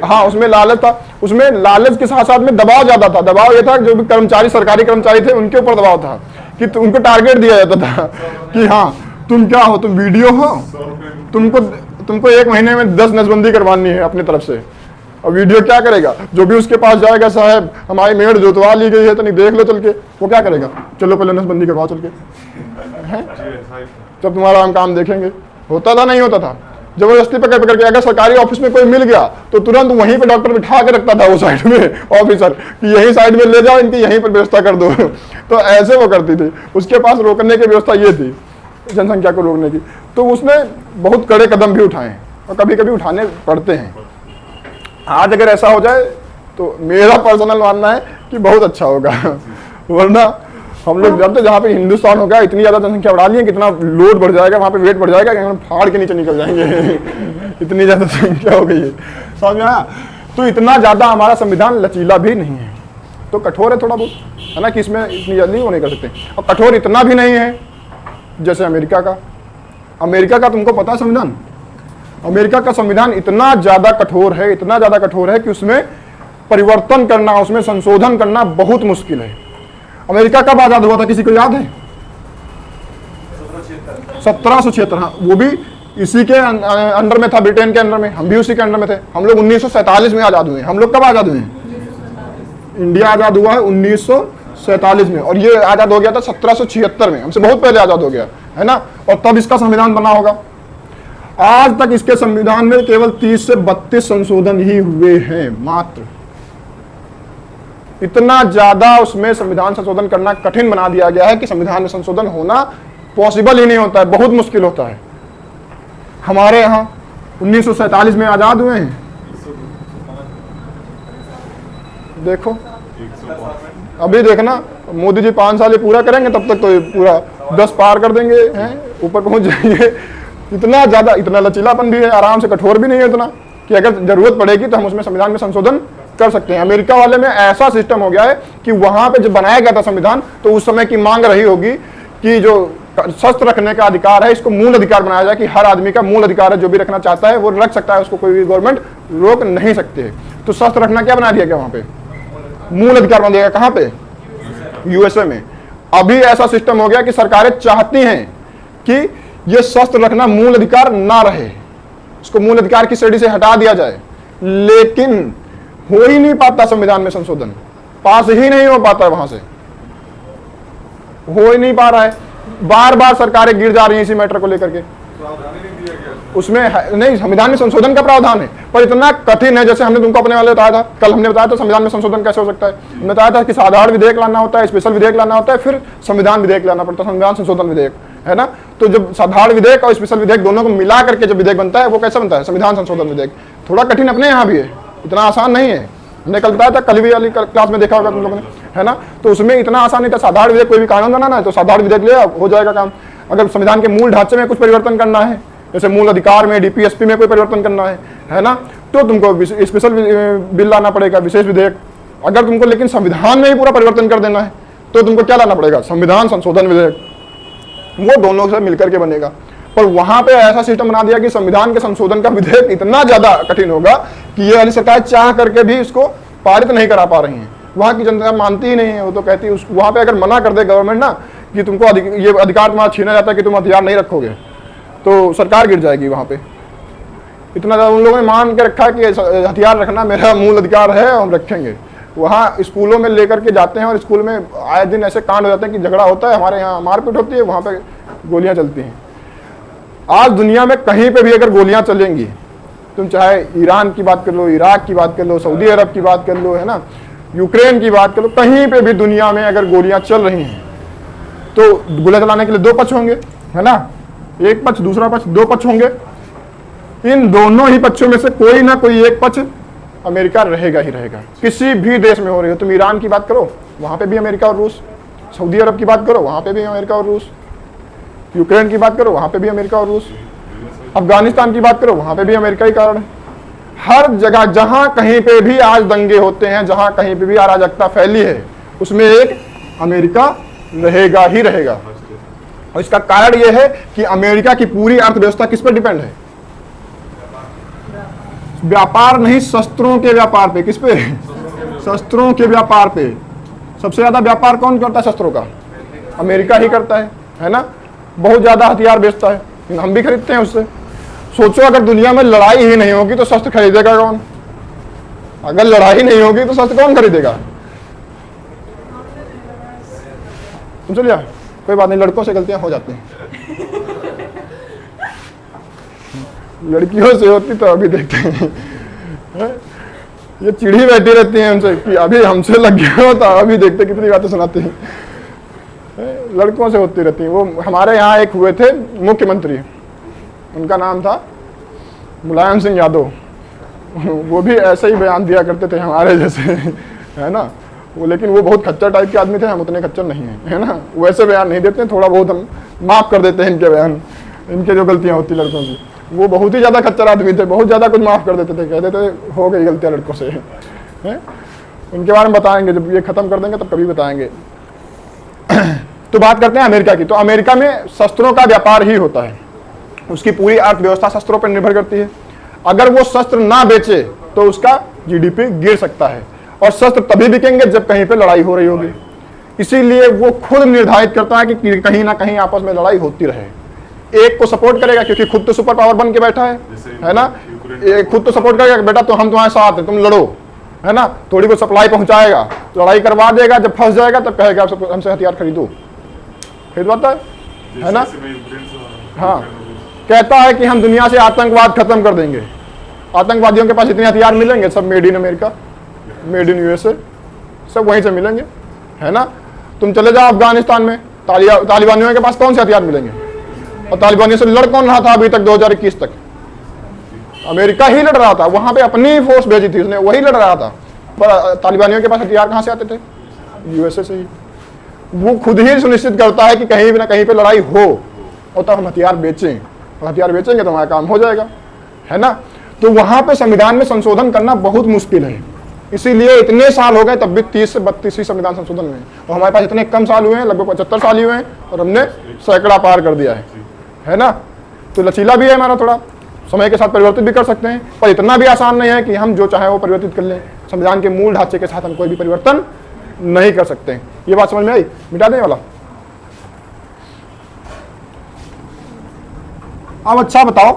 हाँ, उसमें लालच था। उसमें लालच के साथ साथ में दबाव ज्यादा था। दबाव ये था जो भी कर्मचारी, सरकारी कर्मचारी थे, उनके ऊपर दबाव था कि उनको टारगेट दिया जाता था कि हाँ तुम क्या हो, तुम वीडियो हो, तुमको एक महीने में 10 नसबंदी करवानी है अपनी तरफ से। और वीडियो क्या करेगा, जो भी उसके पास जाएगा, साहब हमारी मेड़ जोतवा ली गई है तो नहीं देख लो चल के, वो क्या करेगा, चलो पहले नसबंदी करवाओ चल के, जब तुम्हारा हम काम देखेंगे। होता था नहीं होता था, जबरदस्ती पकड़ के। अगर सरकारी ऑफिस में कोई मिल गया तो तुरंत वहीं पे डॉक्टर बिठा के रखता था वो साइड में ऑफिसर कि यही साइड में ले जाओ, इनकी यहीं पर व्यवस्था कर दो। तो ऐसे वो करती थी। उसके पास रोकने की व्यवस्था ये थी, जनसंख्या को रोकने की। तो उसने बहुत कड़े कदम भी उठाए और कभी कभी उठाने पड़ते हैं। आज अगर ऐसा हो जाए तो मेरा पर्सनल मानना है कि बहुत अच्छा होगा, वरना हम लोग जब तक जहाँ पे हिंदुस्तान होगा, इतनी ज़्यादा जनसंख्या बढ़ा ली है, कितना लोड बढ़ जाएगा, वहाँ पे वेट बढ़ जाएगा कि हम फाड़ के नीचे निकल जाएंगे। इतनी ज़्यादा संख्या हो गई है, समझ में आया। तो इतना ज़्यादा हमारा संविधान लचीला भी नहीं है, तो कठोर है थोड़ा बहुत, है ना, कि इसमें इतनी जल्दी वो नहीं कर सकते। और कठोर इतना भी नहीं है जैसे अमेरिका का। अमेरिका का तुमको पता है संविधान? अमेरिका का संविधान इतना ज्यादा कठोर है, इतना ज्यादा कठोर है कि उसमें परिवर्तन करना, उसमें संशोधन करना बहुत मुश्किल है। अमेरिका कब आजाद हुआ था, किसी को याद है? 1776। हाँ, वो भी इसी के अंडर में था, ब्रिटेन के अंडर में, हम भी उसी के अंडर में थे। हम लोग 1947 में आजाद हुए। हम लोग कब आजाद हुए? इंडिया आजाद हुआ है 1947 में, और ये आजाद हो गया था 1776 में, हमसे बहुत पहले आजाद हो गया है ना। और तब इसका संविधान बना होगा। आज तक इसके संविधान में केवल 30 से 32 संशोधन ही हुए हैं मात्र। इतना ज्यादा उसमें संविधान संशोधन करना कठिन बना दिया गया है कि संविधान में संशोधन होना पॉसिबल ही नहीं होता है, बहुत मुश्किल होता है। हमारे यहाँ 1947 में आजाद हुए हैं, देखो अभी देखना, मोदी जी 5 साल पूरा करेंगे, तब तक तो ये पूरा 10 पार कर देंगे, हैं ऊपर पहुंच जाएंगे। इतना ज्यादा, इतना लचीलापन भी है, आराम से, कठोर भी नहीं है इतना कि अगर जरूरत पड़ेगी तो हम उसमें संविधान में संशोधन कर सकते हैं। अमेरिका वाले में ऐसा सिस्टम हो गया है कि वहां पे जब बनाया गया था संविधान, तो उस समय की मांग रही होगी कि जो शस्त्र रखने का अधिकार है, इसको मूल अधिकार बनाया जाए, कि हर आदमी का मूल अधिकार है, जो भी रखना चाहता है वो रख सकता है, उसको कोई भी गवर्नमेंट रोक नहीं सकती है। तो शस्त्र रखना क्या बना दिया गया वहां पे? मूल अधिकार बना दिया गया। कहां पे? यूएसए में। अभी ऐसा सिस्टम हो गया कि सरकारें चाहती हैं कि ये शस्त्र रखना मूल अधिकार ना रहे, इसको मूल अधिकार की श्रेणी से हटा दिया जाए, लेकिन हो ही नहीं पाता संविधान में संशोधन, पास ही नहीं हो पाता है, वहां से हो ही नहीं पा रहा है। बार बार सरकारें गिर जा रही हैं इसी मैटर को लेकर के। उसमें नहीं, संविधान में संशोधन का प्रावधान है, पर इतना कठिन है। जैसे हमने तुमको अपने वाले बताया था, कल हमने बताया था संविधान में संशोधन कैसे हो सकता है। हमने बताया था कि साधारण विधेयक लाना होता है, स्पेशल विधेयक लाना होता है, फिर संविधान विधेयक लाना पड़ता है, संविधान संशोधन विधेयक, है ना। तो जब साधारण विधेयक और स्पेशल विधेयक दोनों को मिला करके जब विधेयक बनता है, वो कैसे बनता है? संविधान संशोधन विधेयक। थोड़ा कठिन अपने यहाँ भी है, इतना आसान नहीं है। हमने कल बताया था, कल भी वाली क्लास में देखा होगा तुम लोगों ने, है ना। तो उसमें इतना आसान नहीं था। साधारण विधेयक, कोई भी कानून बनाना है तो साधारण विधेयक ले हो जाएगा काम। अगर संविधान के मूल ढांचे में कुछ परिवर्तन करना है, जैसे मूल अधिकार में, डीपीएसपी में कोई परिवर्तन करना है ना, तो तुमको स्पेशल बिल लाना पड़ेगा, विशेष विधेयक। अगर तुमको लेकिन संविधान में ही पूरा परिवर्तन कर देना है, तो तुमको क्या लाना पड़ेगा? संविधान संशोधन विधेयक। वो दोनों से मिलकर के बनेगा। पर वहां पे ऐसा सिस्टम बना दिया कि संविधान के संशोधन का विधेयक इतना ज्यादा कठिन होगा कि ये वाली सरकार चाह करके भी इसको पारित नहीं करा पा रही है। वहां की जनता मानती ही नहीं है। वो तो कहती है, वहां पे अगर मना कर दे गवर्नमेंट ना कि तुमको ये अधिकार तुम्हारा छीना जाता है कि तुम हथियार नहीं रखोगे, तो सरकार गिर जाएगी वहां पे। इतना ज्यादा उन लोगों ने मान के रखा कि हथियार रखना मेरा मूल अधिकार है, हम रखेंगे। वहाँ स्कूलों में लेकर के जाते हैं, और स्कूल में आए दिन ऐसे कांड हो जाते हैं कि झगड़ा होता है, हमारे यहाँ मारपीट होती है, वहाँ पे गोलियां चलती हैं। आज दुनिया में कहीं पे भी अगर गोलियां चलेंगी, तुम चाहे ईरान की बात कर लो, इराक की बात कर लो, सऊदी अरब की बात कर लो, है ना, यूक्रेन की बात कर लो, कहीं पे भी दुनिया में अगर गोलियां चल रही हैं तो गोलियां चलाने के लिए 2 पक्ष होंगे, है ना। एक पक्ष, दूसरा पक्ष, 2 पक्ष होंगे। इन दोनों ही पक्षों में से कोई ना कोई एक पक्ष अमेरिका रहेगा ही रहेगा। किसी भी देश में हो रही हो, तुम ईरान की बात करो, वहां पे भी अमेरिका और रूस, सऊदी अरब की बात करो, वहां पे भी अमेरिका और रूस, यूक्रेन की बात करो, वहां पे भी अमेरिका और रूस, अफगानिस्तान की बात करो, वहां पे भी अमेरिका ही कारण है। हर जगह जहां कहीं पे भी आज दंगे होते हैं, जहां कहीं पे भी अराजकता फैली है, उसमें एक अमेरिका रहेगा ही रहेगा। और इसका कारण यह है कि अमेरिका की पूरी अर्थव्यवस्था किस पर डिपेंड है? व्यापार नहीं, शस्त्रों के व्यापार पे। किस पे? शस्त्रों के व्यापार पे। सबसे ज्यादा व्यापार कौन करता है शस्त्रों का? अमेरिका ही करता है ना। बहुत ज्यादा हथियार बेचता है, हम भी खरीदते हैं उससे। सोचो अगर दुनिया में लड़ाई ही नहीं होगी तो शस्त्र खरीदेगा कौन? अगर लड़ाई नहीं होगी तो शस्त्र कौन खरीदेगा? तुम चलिए, कोई बात नहीं, लड़कों से गलतियां हो जाती हैं, लड़कियों से होती तो अभी देखते हैं। ये चिड़ी बैठी रहती है हमसे कि अभी हमसे लग गया हो, तो अभी देखते कितनी बातें सुनाती हैं। लड़कों से होती रहती हैं। वो हमारे यहाँ एक हुए थे मुख्यमंत्री, उनका नाम था मुलायम सिंह यादव। वो भी ऐसे ही बयान दिया करते थे हमारे जैसे, है ना। वो लेकिन वो बहुत खच्चर टाइप के आदमी थे, हम उतने खच्चर नहीं हैं, है ना। वैसे बयान नहीं देते, थोड़ा बहुत हम माफ़ कर देते हैं इनके बयान, इनके जो गलतियाँ होती लड़कों की। वो बहुत ही ज़्यादा खच्चर आदमी थे, बहुत ज़्यादा कुछ माफ़ कर देते थे, कहते थे हो गई गलतियाँ लड़कों से, हैं। उनके बारे में बताएंगे, जब ये ख़त्म कर देंगे तब कभी बताएंगे। तो बात करते हैं अमेरिका की। तो अमेरिका में शस्त्रों का व्यापार ही होता है, उसकी पूरी अर्थव्यवस्था शस्त्रों पर निर्भर करती है। अगर वो शस्त्र ना बेचे तो उसका जीडीपी गिर सकता है, और शस्त्र तभी बिकेंगे जब कहीं पे लड़ाई हो रही होगी। इसीलिए वो खुद निर्धारित करता है कि कहीं ना कहीं आपस में लड़ाई होती रहे। एक को सपोर्ट करेगा क्योंकि खुद तो सुपर पावर बन के बैठा है ना, एक खुद तो सपोर्ट करेगा बेटा तो हम तुम्हारे साथ हैं, तुम लड़ो, है ना, थोड़ी बहुत सप्लाई पहुंचाएगा, लड़ाई करवा देगा, जब फंस जाएगा तब कहेगा हमसे हथियार खरीदो, खरीदवाता है ना। हाँ, कहता है कि हम दुनिया से आतंकवाद खत्म कर देंगे। आतंकवादियों के पास इतने हथियार मिलेंगे, सब made in America, made in USA, सब वहीं से मिलेंगे, है ना। तुम चले जाओ अफगानिस्तान में, तालिबानियों के पास कौन से हथियार मिलेंगे? और तालिबानियों से लड़ कौन रहा था अभी तक 2021 तक? अमेरिका ही लड़ रहा था, वहां पे अपनी फोर्स भेजी थी उसने, वही लड़ रहा था। पर तालिबानियों के पास हथियार कहां से आते थे? यूएसए से ही। वो खुद ही सुनिश्चित करता है कि कहीं भी ना कहीं पे लड़ाई हो, और तब हम हथियार बेचें, और हथियार बेचेंगे तो हमारा काम हो जाएगा, है ना। तो वहां पे संविधान में संशोधन करना बहुत मुश्किल है, इसीलिए इतने साल हो गए तब भी 30 से 32 संविधान संशोधन हुए, और हमारे पास इतने कम साल हुए हैं, लगभग 75 साल ही हुए हैं, और हमने सैकड़ा पार कर दिया है ना। तो लचीला भी है हमारा, थोड़ा समय के साथ परिवर्तित भी कर सकते हैं, पर इतना भी आसान नहीं है कि हम जो चाहें वो परिवर्तित कर लें। संविधान के मूल ढांचे के साथ हम कोई भी परिवर्तन नहीं कर सकते। ये बात समझ में आई? मिटा देने वाला। अब अच्छा बताओ,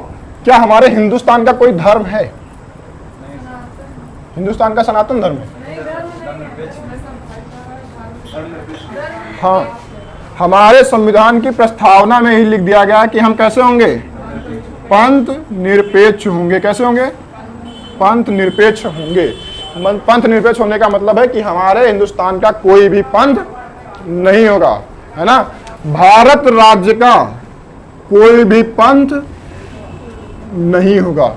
क्या हमारे हिंदुस्तान का कोई धर्म है? हिंदुस्तान का सनातन धर्म है। हाँ, हमारे संविधान की प्रस्तावना में ही लिख दिया गया कि हम कैसे होंगे? पंथ निरपेक्ष होंगे। कैसे होंगे? पंथ निरपेक्ष होंगे। पंथ निरपेक्ष होने का मतलब है कि हमारे हिंदुस्तान का कोई भी पंथ नहीं होगा, है ना। भारत राज्य का कोई भी पंथ नहीं होगा।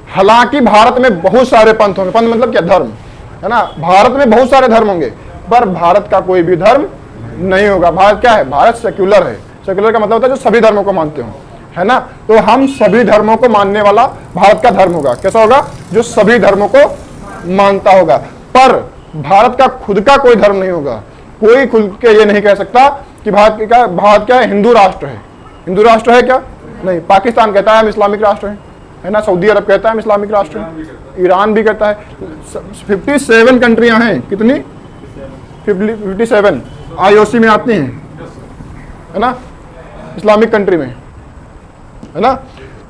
हालांकि भारत में बहुत सारे पंथ होंगे, पंथ मतलब क्या? धर्म, है ना। भारत में बहुत सारे धर्म होंगे, पर भारत का कोई भी धर्म नहीं होगा। भारत क्या है? भारत सेक्युलर है। सेक्युलर का मतलब होता है जो सभी धर्मों को मानते हो, है ना। तो हम सभी धर्मों को मानने वाला भारत का धर्म होगा। कैसा होगा? जो सभी धर्मों को मानता होगा। पर भारत का खुद का कोई धर्म नहीं होगा। कोई खुद के ये नहीं कह सकता कि भारत क्या है? हिंदू राष्ट्र है। हिंदू राष्ट्र है क्या? नहीं। पाकिस्तान कहता है हम इस्लामिक राष्ट्र हैं, है ना। सऊदी अरब कहता है हम इस्लामिक राष्ट्र हैं, ईरान भी कहता है। 57 कंट्रियां हैं। कितनी? 57 IOC में आती हैं, है ना, इस्लामिक कंट्री में, है ना।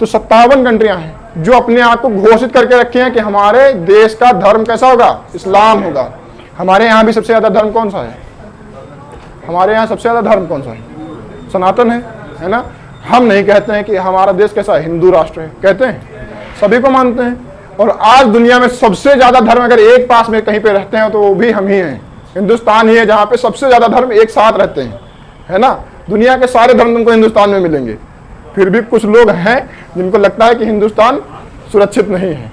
तो 57 कंट्रियां हैं जो अपने आप को घोषित करके रखे हैं कि हमारे देश का धर्म कैसा होगा? इस्लाम होगा। हमारे यहाँ भी सबसे ज्यादा धर्म कौन सा है? हमारे यहाँ सबसे ज्यादा धर्म कौन सा है? सनातन है ना। हम नहीं कहते हैं कि हमारा देश कैसा है? हिंदू राष्ट्र है, कहते हैं, सभी को मानते हैं। और आज दुनिया में सबसे ज्यादा धर्म अगर एक पास में कहीं पे रहते हैं तो वो भी हम ही हैं। हिंदुस्तान ही है जहाँ पे सबसे ज्यादा धर्म एक साथ रहते हैं, है ना। दुनिया के सारे धर्म तुमको हिंदुस्तान में मिलेंगे। फिर भी कुछ लोग हैं जिनको लगता है कि हिंदुस्तान सुरक्षित नहीं है।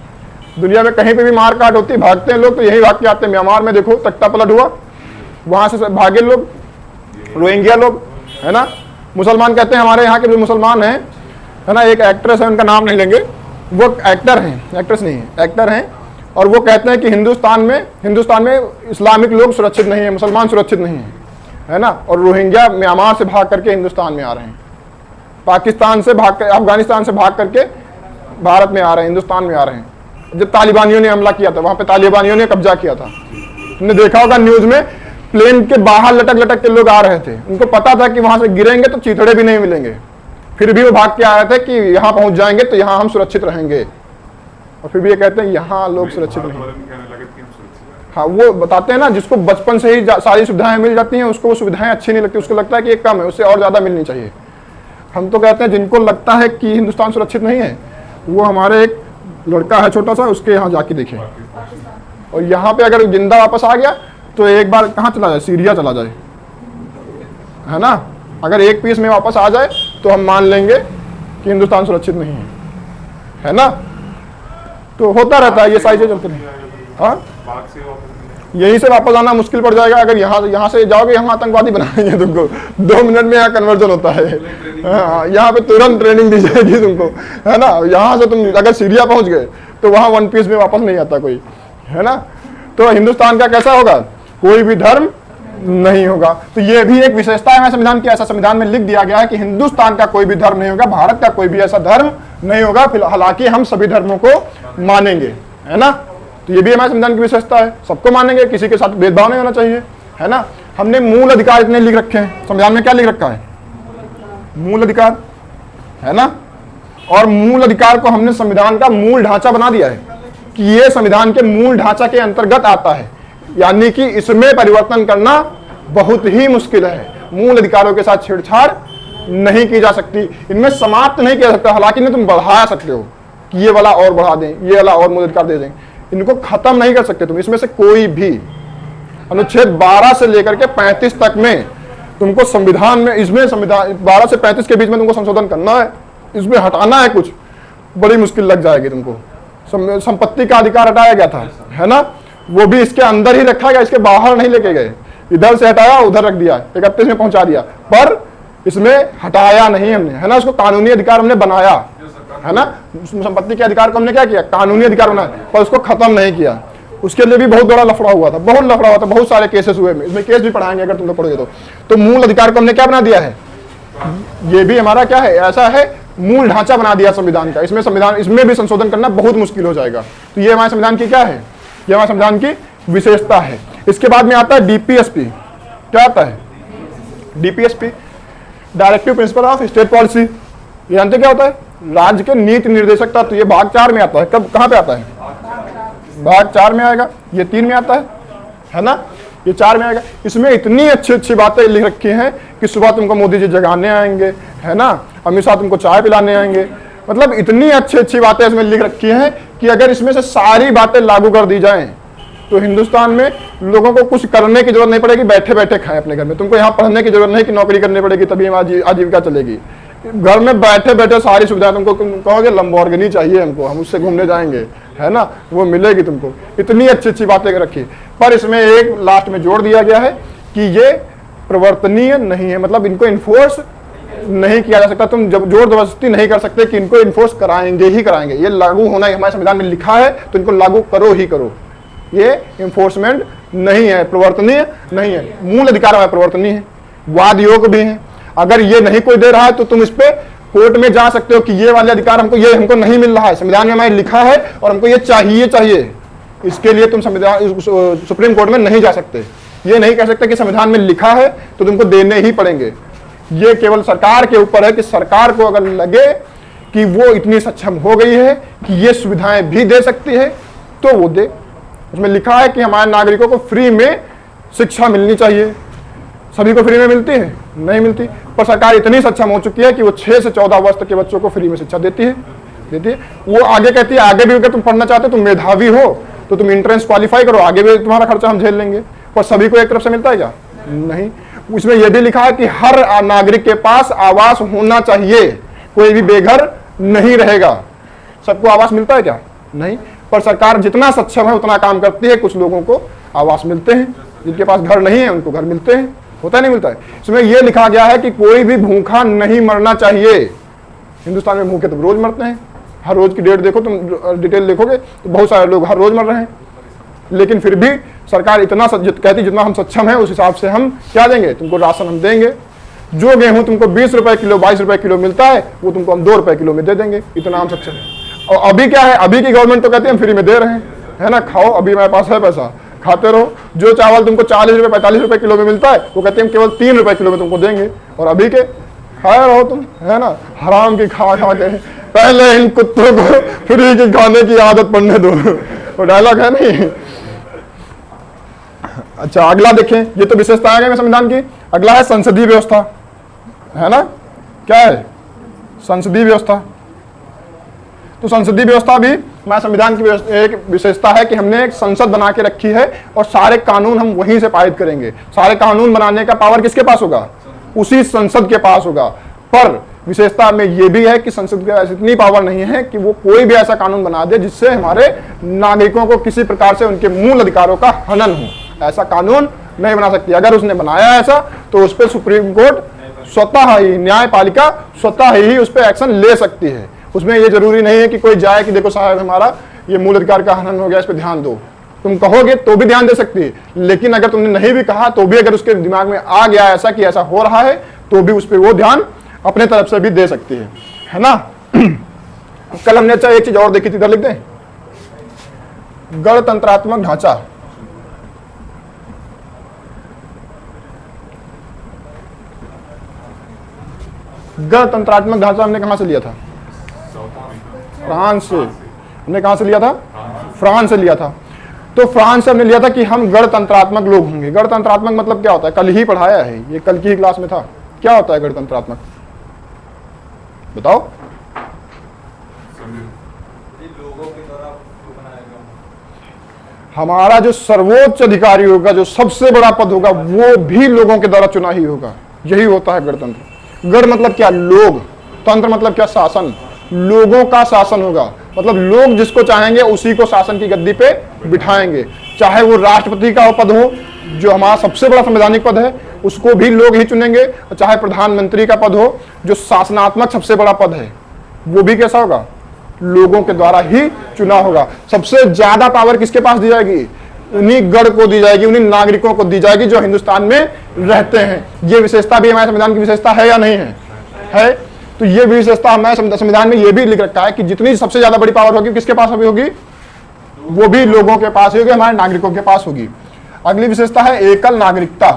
दुनिया में कहीं पे भी मार काट होती, भागते हैं लोग, तो यही भाग के आते हैं। म्यांमार में देखो तख्ता पलट हुआ, वहां से भागे लोग, रोहिंग्या लोग, है ना। मुसलमान कहते हैं, हमारे यहाँ के जो मुसलमान हैं, है ना, एक एक्ट्रेस है, उनका नाम नहीं लेंगे, वो एक्टर हैं, एक्ट्रेस नहीं है, एक्टर हैं, और वो कहते हैं कि हिंदुस्तान में इस्लामिक लोग सुरक्षित नहीं है, मुसलमान सुरक्षित नहीं है ना। और रोहिंग्या म्यांमार से भाग करके हिंदुस्तान में आ रहे हैं, पाकिस्तान से भाग कर, अफगानिस्तान से भाग करके भारत में आ रहे हैं, हिंदुस्तान में आ रहे हैं। जब तालिबानियों ने हमला किया था, वहां पे तालिबानियों ने कब्जा किया था, तुमने देखा होगा न्यूज में, प्लेन के बाहर लटक लटक के लोग आ रहे थे। उनको पता था कि वहां से गिरेंगे तो चीथड़े भी नहीं मिलेंगे, फिर भी वो भाग के आ रहे थे कि यहाँ पहुंच जाएंगे तो यहाँ हम सुरक्षित रहेंगे। और फिर भी ये कहते हैं यहाँ लोग सुरक्षित नहीं। हाँ, वो बताते हैं ना, जिसको बचपन से ही सारी सुविधाएं मिल जाती हैं उसको वो सुविधाएं अच्छी नहीं लगती, उसको लगता है कि ये कम है, उससे और ज्यादा मिलनी चाहिए। हम तो कहते हैं जिनको लगता है कि हिंदुस्तान सुरक्षित नहीं है, वो हमारे एक लड़का है छोटा सा, उसके यहाँ जाके देखें। और यहाँ पे अगर जिंदा वापस आ गया तो एक बार कहाँ चला जाए? सीरिया चला जाए, है ना। अगर एक पीस में वापस आ जाए तो हम मान लेंगे कि हिंदुस्तान सुरक्षित नहीं है ना। तो होता रहता है, ये सारी चीजें चलती नहीं। हाँ, यहीं से वापस आना मुश्किल पड़ जाएगा। अगर यहाँ से जाओगे, यहाँ आतंकवादी बनाएंगे तुमको, 2 मिनट में यहाँ कन्वर्जन होता है। हाँ, यहाँ पे तुरंत ट्रेनिंग दी जाएगी तुमको, है ना। यहाँ से तुम अगर सीरिया पहुंच गए तो वहाँ 1 पीस में वापस नहीं आता कोई, है ना। तो हिंदुस्तान का कैसा होगा? कोई भी धर्म नहीं होगा। तो ये भी एक विशेषता है हमारे संविधान की। ऐसा संविधान में लिख दिया गया है कि हिंदुस्तान का कोई भी धर्म नहीं होगा, भारत का कोई भी ऐसा धर्म नहीं होगा, हालांकि हम सभी धर्मों को मानेंगे, है ना। तो ये भी हमारे संविधान की विशेषता है, सबको मानेंगे, किसी के साथ भेदभाव नहीं होना चाहिए, है ना। हमने मूल अधिकार इतने लिख रखे हैं संविधान में। क्या लिख रखा है? मूल अधिकार, है ना। और मूल अधिकार को हमने संविधान का मूल ढांचा बना दिया है कि ये संविधान के मूल ढांचा के अंतर्गत आता है, यानी कि इसमें परिवर्तन करना बहुत ही मुश्किल है। मूल अधिकारों के साथ छेड़छाड़ नहीं की जा सकती, इनमें समाप्त नहीं किया जा सकता। हालांकि इन्हें तुम बढ़ा सकते हो कि ये वाला और बढ़ा दें, ये वाला और मूल अधिकार दे दें, इनको खत्म नहीं कर सकते तुम। इसमें से कोई भी अनुच्छेद 12 से लेकर के 35 तक में तुमको संविधान में, इसमें संविधान 12 से 35 के बीच में तुमको संशोधन करना है, इसमें हटाना है कुछ, बड़ी मुश्किल लग जाएगी तुमको। संपत्ति का अधिकार हटाया गया था, है ना, वो भी इसके अंदर ही रखा गया, इसके बाहर नहीं लेके गए, इधर से हटाया उधर रख दिया, 31 में पहुंचा दिया, पर इसमें हटाया नहीं हमने, है ना। उसको कानूनी अधिकार हमने बनाया, है ना। संपत्ति के अधिकार को हमने क्या किया? कानूनी अधिकार बनाया, पर उसको खत्म नहीं किया। उसके लिए भी बहुत बड़ा लफड़ा हुआ था, बहुत लफड़ा हुआ था, बहुत सारे केसेस हुए। इसमें केस भी पढ़ाएंगे अगर तुम लोग पढ़ोगे तो मूल अधिकार को हमने क्या बना दिया है? ये भी हमारा क्या है? ऐसा है, मूल ढांचा बना दिया संविधान का। इसमें भी संशोधन करना बहुत मुश्किल हो जाएगा। तो ये हमारे संविधान की क्या है? ये हमारे संविधान की विशेषता है। इसके बाद में आता है डीपीएसपी। क्या आता है? DPSP, directive principle of state policy. ये जानते क्या होता है? राज्य के नीति निर्देशक तत्व। ये भाग 4 में आता है। कब, कहां पे आता है? भाग 4 में आएगा। ये 3 में आता है ना। ये 4 में आएगा। इसमें इतनी अच्छी अच्छी बातें लिख रखी हैं कि सुबह तुमको मोदी जी जगाने आएंगे, है ना, अमित शाह तुमको चाय पिलाने आएंगे। मतलब इतनी अच्छी अच्छी बातें इसमें लिख रखी हैं कि अगर इसमें से सारी बातें लागू कर दी जाएं तो हिंदुस्तान में लोगों को कुछ करने की जरूरत नहीं पड़ेगी, बैठे बैठे खाएं अपने घर में। तुमको यहाँ पढ़ने की जरूरत नहीं कि नौकरी करनी पड़ेगी तभी हमारी आजीविका चलेगी। घर में बैठे बैठे सारी सुविधाएं तुमको, तुम कहोगे लंबोर्गिनी चाहिए हमको, हम उससे घूमने जाएंगे, है ना, वो मिलेगी तुमको। इतनी अच्छी अच्छी बातें रखी। पर इसमें एक लास्ट में जोड़ दिया गया है कि ये प्रवर्तनीय नहीं है, मतलब इनको इन्फोर्स नहीं किया जा सकता। तुम जब जोर जबरदस्ती नहीं कर सकते कि इनको इन्फोर्स कराएंगे ही कराएंगे। ये लागू होना हमारे संविधान में लिखा है तो इनको लागू करो ही करो। ये इन्फोर्समेंट नहीं है, प्रवर्तनीय नहीं है। मूल अधिकार हमारे प्रवर्तनीय है, वाद योग्य भी है। अगर ये नहीं कोई दे रहा है तो तुम इस पे कोर्ट में जा सकते हो कि ये वाले अधिकार हमको नहीं मिल रहा है, संविधान में हमारे लिखा है और हमको ये चाहिए। इसके लिए तुम संविधान सुप्रीम कोर्ट में नहीं जा सकते। ये नहीं कह सकते कि संविधान में लिखा है तो तुमको देने ही पड़ेंगे। ये केवल सरकार के ऊपर है कि सरकार को अगर लगे कि वो इतनी सक्षम हो गई है कि ये सुविधाएं भी दे सकती है तो वो दे। उसमें लिखा है कि हमारे नागरिकों को फ्री में शिक्षा मिलनी चाहिए। सभी को फ्री में मिलती है? नहीं मिलती। पर सरकार इतनी सक्षम हो चुकी है कि वो 6 से 14 वर्ष तक के बच्चों को फ्री में शिक्षा देती है। वो आगे कहती है आगे भी अगर तुम पढ़ना चाहते हो, तुम मेधावी हो तो तुम एंट्रेंस क्वालिफाई करो, आगे भी तुम्हारा खर्चा हम झेल लेंगे। पर सभी को एक तरफ से मिलता है क्या? नहीं। उसमें यह भी लिखा है कि हर नागरिक के पास आवास होना चाहिए, कोई भी बेघर नहीं रहेगा। सबको आवास मिलता है क्या? नहीं। पर सरकार जितना सक्षम है उतना काम करती है। कुछ लोगों को आवास मिलते हैं, जिनके पास घर नहीं है उनको घर मिलते हैं। होता नहीं मिलता है? इसमें यह लिखा गया है कि कोई भी भूखा नहीं मरना चाहिए। हिंदुस्तान में भूखे तो रोज मरते हैं। हर रोज की डेट देखो, तुम डिटेल देखोगे तो बहुत सारे लोग हर रोज मर रहे हैं। लेकिन फिर भी सरकार इतना कहती जितना हम सक्षम है उस हिसाब से हम क्या देंगे, तुमको राशन हम देंगे। जो गेहूं तुमको 20 रुपए किलो 22 रुपए किलो मिलता है वो तुमको हम 2 रुपए किलो में दे देंगे। इतना हम सक्षम है। और अभी क्या है, अभी की गवर्नमेंट तो कहती है हम फ्री में दे रहे हैं, है ना, खाओ, अभी मेरे पास है पैसा, खाते रहो। जो चावल तुमको 40 रुपए 45 रुपए किलो में मिलता है वो कहते हैं हम केवल 3 रुपए किलो में तुमको देंगे। और अभी के खाए रहो तुम, है ना, हराम की खा के। पहले इन कुत्तों को फ्री के खाने की आदत पड़ने दो, वो डायलॉग है नहीं। अच्छा, अगला देखें। ये तो विशेषता है संविधान की। अगला है संसदीय व्यवस्था, है ना। क्या है? संसदीय व्यवस्था। तो संसदीय व्यवस्था भी हमारे संविधान की एक विशेषता है कि हमने एक संसद बना के रखी है और सारे कानून हम वहीं से पारित करेंगे। सारे कानून बनाने का पावर किसके पास होगा? उसी संसद के पास होगा। पर विशेषता में यह भी है कि संसद के इतनी पावर नहीं है कि वो कोई भी ऐसा कानून बना दे जिससे हमारे नागरिकों को किसी प्रकार से उनके मूल अधिकारों का हनन हो। ऐसा कानून नहीं बना सकती। अगर उसने बनाया ऐसा तो उस पर सुप्रीम कोर्ट स्वतः ही, न्यायपालिका स्वतः ही उस पर एक्शन ले सकती है। उसमें ये जरूरी नहीं है कि कोई जाए कि देखो साहब हमारा ये मूल अधिकार का हनन हो गया, इस पर ध्यान दो। तुम कहोगे तो भी ध्यान दे सकती है, लेकिन अगर तुमने नहीं भी कहा तो भी अगर उसके दिमाग में आ गया ऐसा कि ऐसा हो रहा है तो भी उस पर वो ध्यान अपने तरफ से भी दे सकती है ना। कल हमने अच्छा एक चीज और देखी थी, इधर लिख दें, गणतंत्रात्मक ढांचा। गणतंत्रात्मक ढांचा हमने कहां से लिया था? फ्रांस से। हमने कहां से लिया था? फ्रांस से लिया था। तो फ्रांस से हमने लिया था कि हम गणतंत्रात्मक लोग होंगे। गणतंत्रात्मक मतलब क्या होता है? कल ही पढ़ाया है, ये कल की ही क्लास में था। क्या होता है गणतंत्रात्मक? बताओ। हमारा जो सर्वोच्च अधिकारी होगा, जो सबसे बड़ा पद होगा, वो भी लोगों के द्वारा चुना ही होगा। यही होता है गणतंत्र। गण मतलब क्या? लोग। तंत्र मतलब क्या? शासन। लोगों का शासन होगा, मतलब लोग जिसको चाहेंगे उसी को शासन की गद्दी पे बिठाएंगे। चाहे वो राष्ट्रपति का पद हो, जो हमारा सबसे बड़ा संवैधानिक पद है, उसको भी लोग ही चुनेंगे। चाहे प्रधानमंत्री का पद हो, जो शासनात्मक सबसे बड़ा पद है, वो भी कैसा होगा? लोगों के द्वारा ही चुना होगा। सबसे ज्यादा पावर किसके पास दी जाएगी? उन्हीं गण को दी जाएगी, उन्हीं नागरिकों को दी जाएगी जो हिंदुस्तान में रहते हैं। ये विशेषता भी हमारे संविधान की विशेषता है या नहीं है? तो ये भी विशेषता हमारे संविधान में ये भी लिख रखा है कि जितनी सबसे ज्यादा बड़ी पावर होगी किसके पास अभी होगी? वो भी लोगों के पास होगी, हमारे नागरिकों के पास होगी। अगली विशेषता है एकल नागरिकता।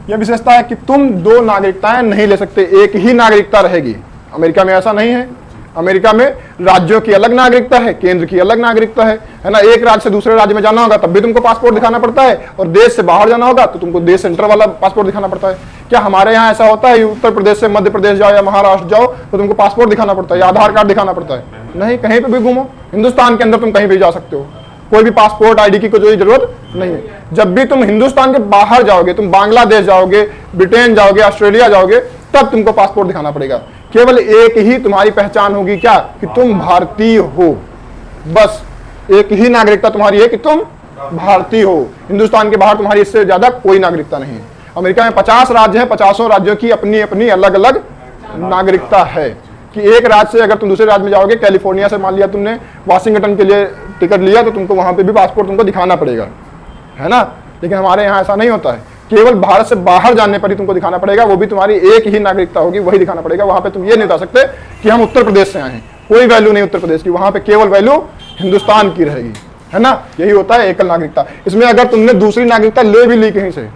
यह विशेषता है कि तुम दो नागरिकताएं नहीं ले सकते, एक ही नागरिकता रहेगी। अमेरिका में ऐसा नहीं है। अमेरिका में राज्यों की अलग नागरिकता है, केंद्र की अलग नागरिकता है ना। एक राज्य से दूसरे राज्य में जाना होगा तब भी तुमको पासपोर्ट दिखाना पड़ता है, और देश से बाहर जाना होगा तो तुमको देश सेंटर वाला पासपोर्ट दिखाना पड़ता है। क्या हमारे यहाँ ऐसा होता है उत्तर प्रदेश से मध्य प्रदेश जाओ या महाराष्ट्र जाओ तो तुमको पासपोर्ट दिखाना पड़ता है या आधार कार्ड दिखाना पड़ता है? नहीं, कहीं पर भी घूमो हिंदुस्तान के अंदर तुम कहीं भी जा सकते हो, कोई भी पासपोर्ट आईडी की कोई जरूरत नहीं है। जब भी तुम हिंदुस्तान के बाहर जाओगे, तुम बांग्लादेश जाओगे, ब्रिटेन जाओगे, ऑस्ट्रेलिया जाओगे, तब तुमको पासपोर्ट दिखाना पड़ेगा। केवल एक ही तुम्हारी पहचान होगी, क्या? कि तुम भारतीय हो। बस एक ही नागरिकता तुम्हारी है कि तुम भारतीय हो। हिंदुस्तान के बाहर तुम्हारी इससे ज्यादा कोई नागरिकता नहीं है। अमेरिका में 50 राज्य हैं, 50 राज्यों की अपनी अपनी अलग अलग नागरिकता है। कि एक राज्य से अगर तुम दूसरे राज्य में जाओगे, कैलिफोर्निया से मान लिया तुमने वाशिंगटन के लिए टिकट लिया, तो तुमको वहां पे भी पासपोर्ट तुमको दिखाना पड़ेगा, है ना। लेकिन हमारे यहाँ ऐसा नहीं होता है। केवल भारत से बाहर जाने पर ही तुमको दिखाना पड़ेगा, वो भी तुम्हारी एक ही नागरिकता होगी, वही दिखाना पड़ेगा। वहां पे तुम ये नहीं बता सकते कि हम उत्तर प्रदेश से आए हैं, कोई वैल्यू नहीं उत्तर प्रदेश की, वहां पे केवल वैल्यू हिंदुस्तान की रहेगी, है ना। यही होता है एकल नागरिकता। इसमें अगर तुमने दूसरी नागरिकता ले भी ली कहीं से,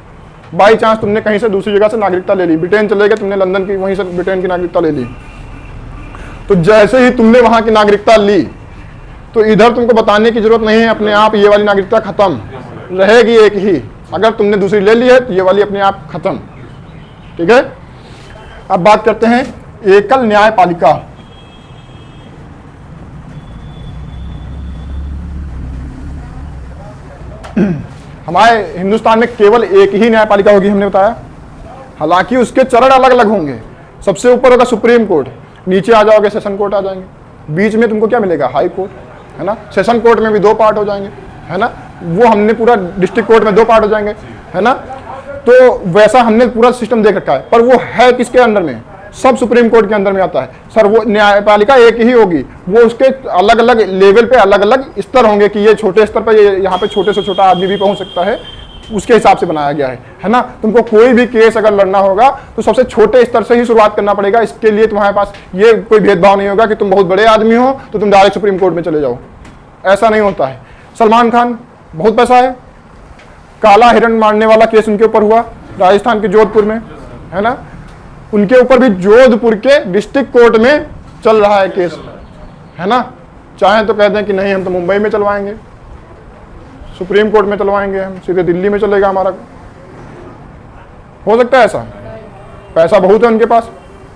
बाई चांस तुमने कहीं से दूसरी जगह से नागरिकता ले ली, ब्रिटेन चले गए, तुमने लंदन की, वहीं से ब्रिटेन की नागरिकता ले ली, तो जैसे ही तुमने वहां की नागरिकता ली तो इधर तुमको बताने की जरूरत नहीं है, अपने आप ये वाली नागरिकता खत्म रहेगी, एक ही। अगर तुमने दूसरी ले ली है तो ये वाली अपने आप खत्म, ठीक है। अब बात करते हैं एकल न्यायपालिका। हमारे हिंदुस्तान में केवल एक ही न्यायपालिका होगी, हमने बताया। हालांकि उसके चरण अलग अलग होंगे। सबसे ऊपर होगा सुप्रीम कोर्ट, नीचे आ जाओगे सेशन कोर्ट आ जाएंगे, बीच में तुमको क्या मिलेगा? हाई कोर्ट, है ना। सेशन कोर्ट में भी 2 पार्ट हो जाएंगे, है ना। वो हमने पूरा डिस्ट्रिक्ट कोर्ट में 2 पार्ट हो जाएंगे, है ना। तो वैसा हमने पूरा सिस्टम देख रखा है। पर वो है किसके अंदर में? सब सुप्रीम कोर्ट के अंदर में आता है। सर्वोच्च न्यायपालिका एक ही होगी, वो उसके अलग अलग लेवल पे अलग अलग स्तर होंगे कि ये छोटे स्तर पर, ये यहाँ पे छोटे से छोटा आदमी भी पहुंच सकता है, उसके हिसाब से बनाया गया है ना। तुमको कोई भी केस अगर लड़ना होगा तो सबसे छोटे स्तर से ही शुरुआत करना पड़ेगा। इसके लिए तुम्हारे पास ये कोई भेदभाव नहीं होगा कि तुम बहुत बड़े आदमी हो तो तुम डायरेक्ट सुप्रीम कोर्ट में चले जाओ, ऐसा नहीं होता है। सलमान खान, बहुत पैसा है, काला हिरण मारने वाला केस उनके ऊपर हुआ राजस्थान के जोधपुर में, है ना। उनके ऊपर भी जोधपुर के डिस्ट्रिक्ट कोर्ट में चल रहा है केस, है ना। चाहे तो कहते हैं कि नहीं हम तो मुंबई में चलवाएंगे, सुप्रीम कोर्ट में चलवाएंगे, हम सीधे दिल्ली में चलेगा हमारा। हो सकता है ऐसा, पैसा बहुत है उनके पास,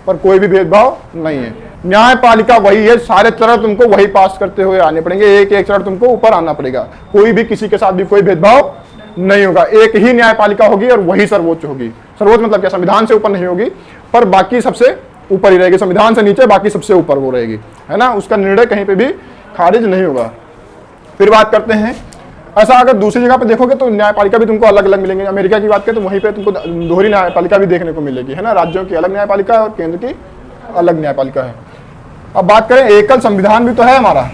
पर कोई भी भेदभाव नहीं है। न्यायपालिका वही है, सारे चरण तुमको वही पास करते हुए आने पड़ेंगे, एक एक चरण तुमको ऊपर आना पड़ेगा। कोई भी किसी के साथ भी कोई भेदभाव नहीं होगा, एक ही न्यायपालिका होगी और वही सर्वोच्च होगी। सर्वोच्च मतलब क्या? संविधान से ऊपर नहीं होगी, पर बाकी सबसे ऊपर ही रहेगी। संविधान से नीचे, बाकी सबसे ऊपर वो रहेगी, है ना। उसका निर्णय कहीं पे भी खारिज नहीं होगा। फिर बात करते हैं, ऐसा अगर दूसरी जगह पे देखोगे तो न्यायपालिका भी तुमको अलग अलग मिलेंगे। अमेरिका की बात करें तो वहीं पे तुमको दोहरी न्यायपालिका भी देखने को मिलेगी, है ना। राज्यों की अलग न्यायपालिका है और केंद्र की अलग न्यायपालिका है। अब बात करें एकल संविधान भी तो है हमारा,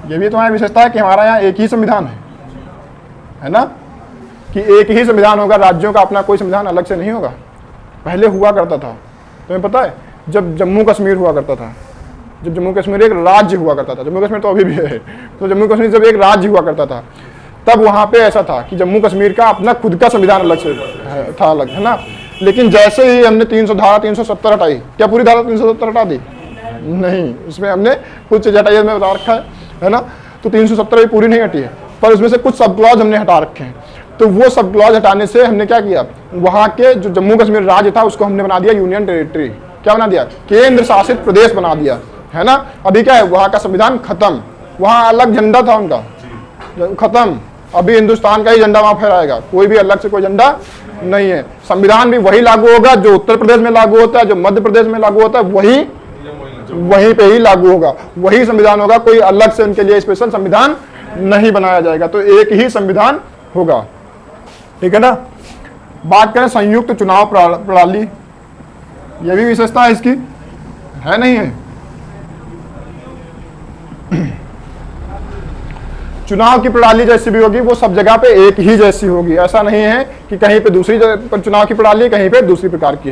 ये भी तुम्हारी विशेषता है कि हमारा यहाँ एक ही संविधान है ना, कि एक ही संविधान होगा, राज्यों का अपना कोई संविधान अलग से नहीं होगा। पहले हुआ करता था, तुम्हें पता है, जब जम्मू कश्मीर हुआ करता था, जब जम्मू कश्मीर एक राज्य हुआ करता था, जम्मू कश्मीर तो अभी भी है, तो जम्मू कश्मीर जब एक राज्य हुआ करता था तब वहाँ पे ऐसा था कि जम्मू कश्मीर का अपना खुद का संविधान अलग से था, अलग, है ना। लेकिन जैसे ही हमने 370 हटाई, क्या पूरी धारा 370 हटा दी? नहीं, उसमें हमने कुछ चीज़ हटाई, में बता रखा है ना। तो 370 भी पूरी नहीं हटी है, पर उसमें से कुछ सब क्लॉज हमने हटा रखे हैं। तो वो सब क्लॉज हटाने से हमने क्या किया, वहाँ के जो जम्मू कश्मीर राज्य था उसको हमने बना दिया यूनियन टेरिटरी। क्या बना दिया? केंद्र शासित प्रदेश बना दिया, है ना। अभी क्या है, वहाँ का संविधान खत्म, वहाँ अलग झंडा था उनका, खत्म। अभी हिंदुस्तान का ही झंडा वहाँ फहराएगा, कोई भी अलग से कोई झंडा नहीं है। संविधान भी वही लागू होगा जो उत्तर प्रदेश में लागू होता है, जो मध्य प्रदेश में लागू होता है, वहीं पे ही लागू होगा, वही संविधान होगा। कोई अलग से उनके लिए स्पेशल संविधान नहीं बनाया जाएगा, तो एक ही संविधान होगा, ठीक है ना। बात करें संयुक्त चुनाव प्रणाली, यह भी विशेषता है इसकी, है नहीं है? चुनाव की प्रणाली जैसी भी होगी वो सब जगह पे एक ही जैसी होगी, ऐसा नहीं है कि कहीं पे दूसरी पर चुनाव की प्रणाली कहीं पे दूसरी प्रकार की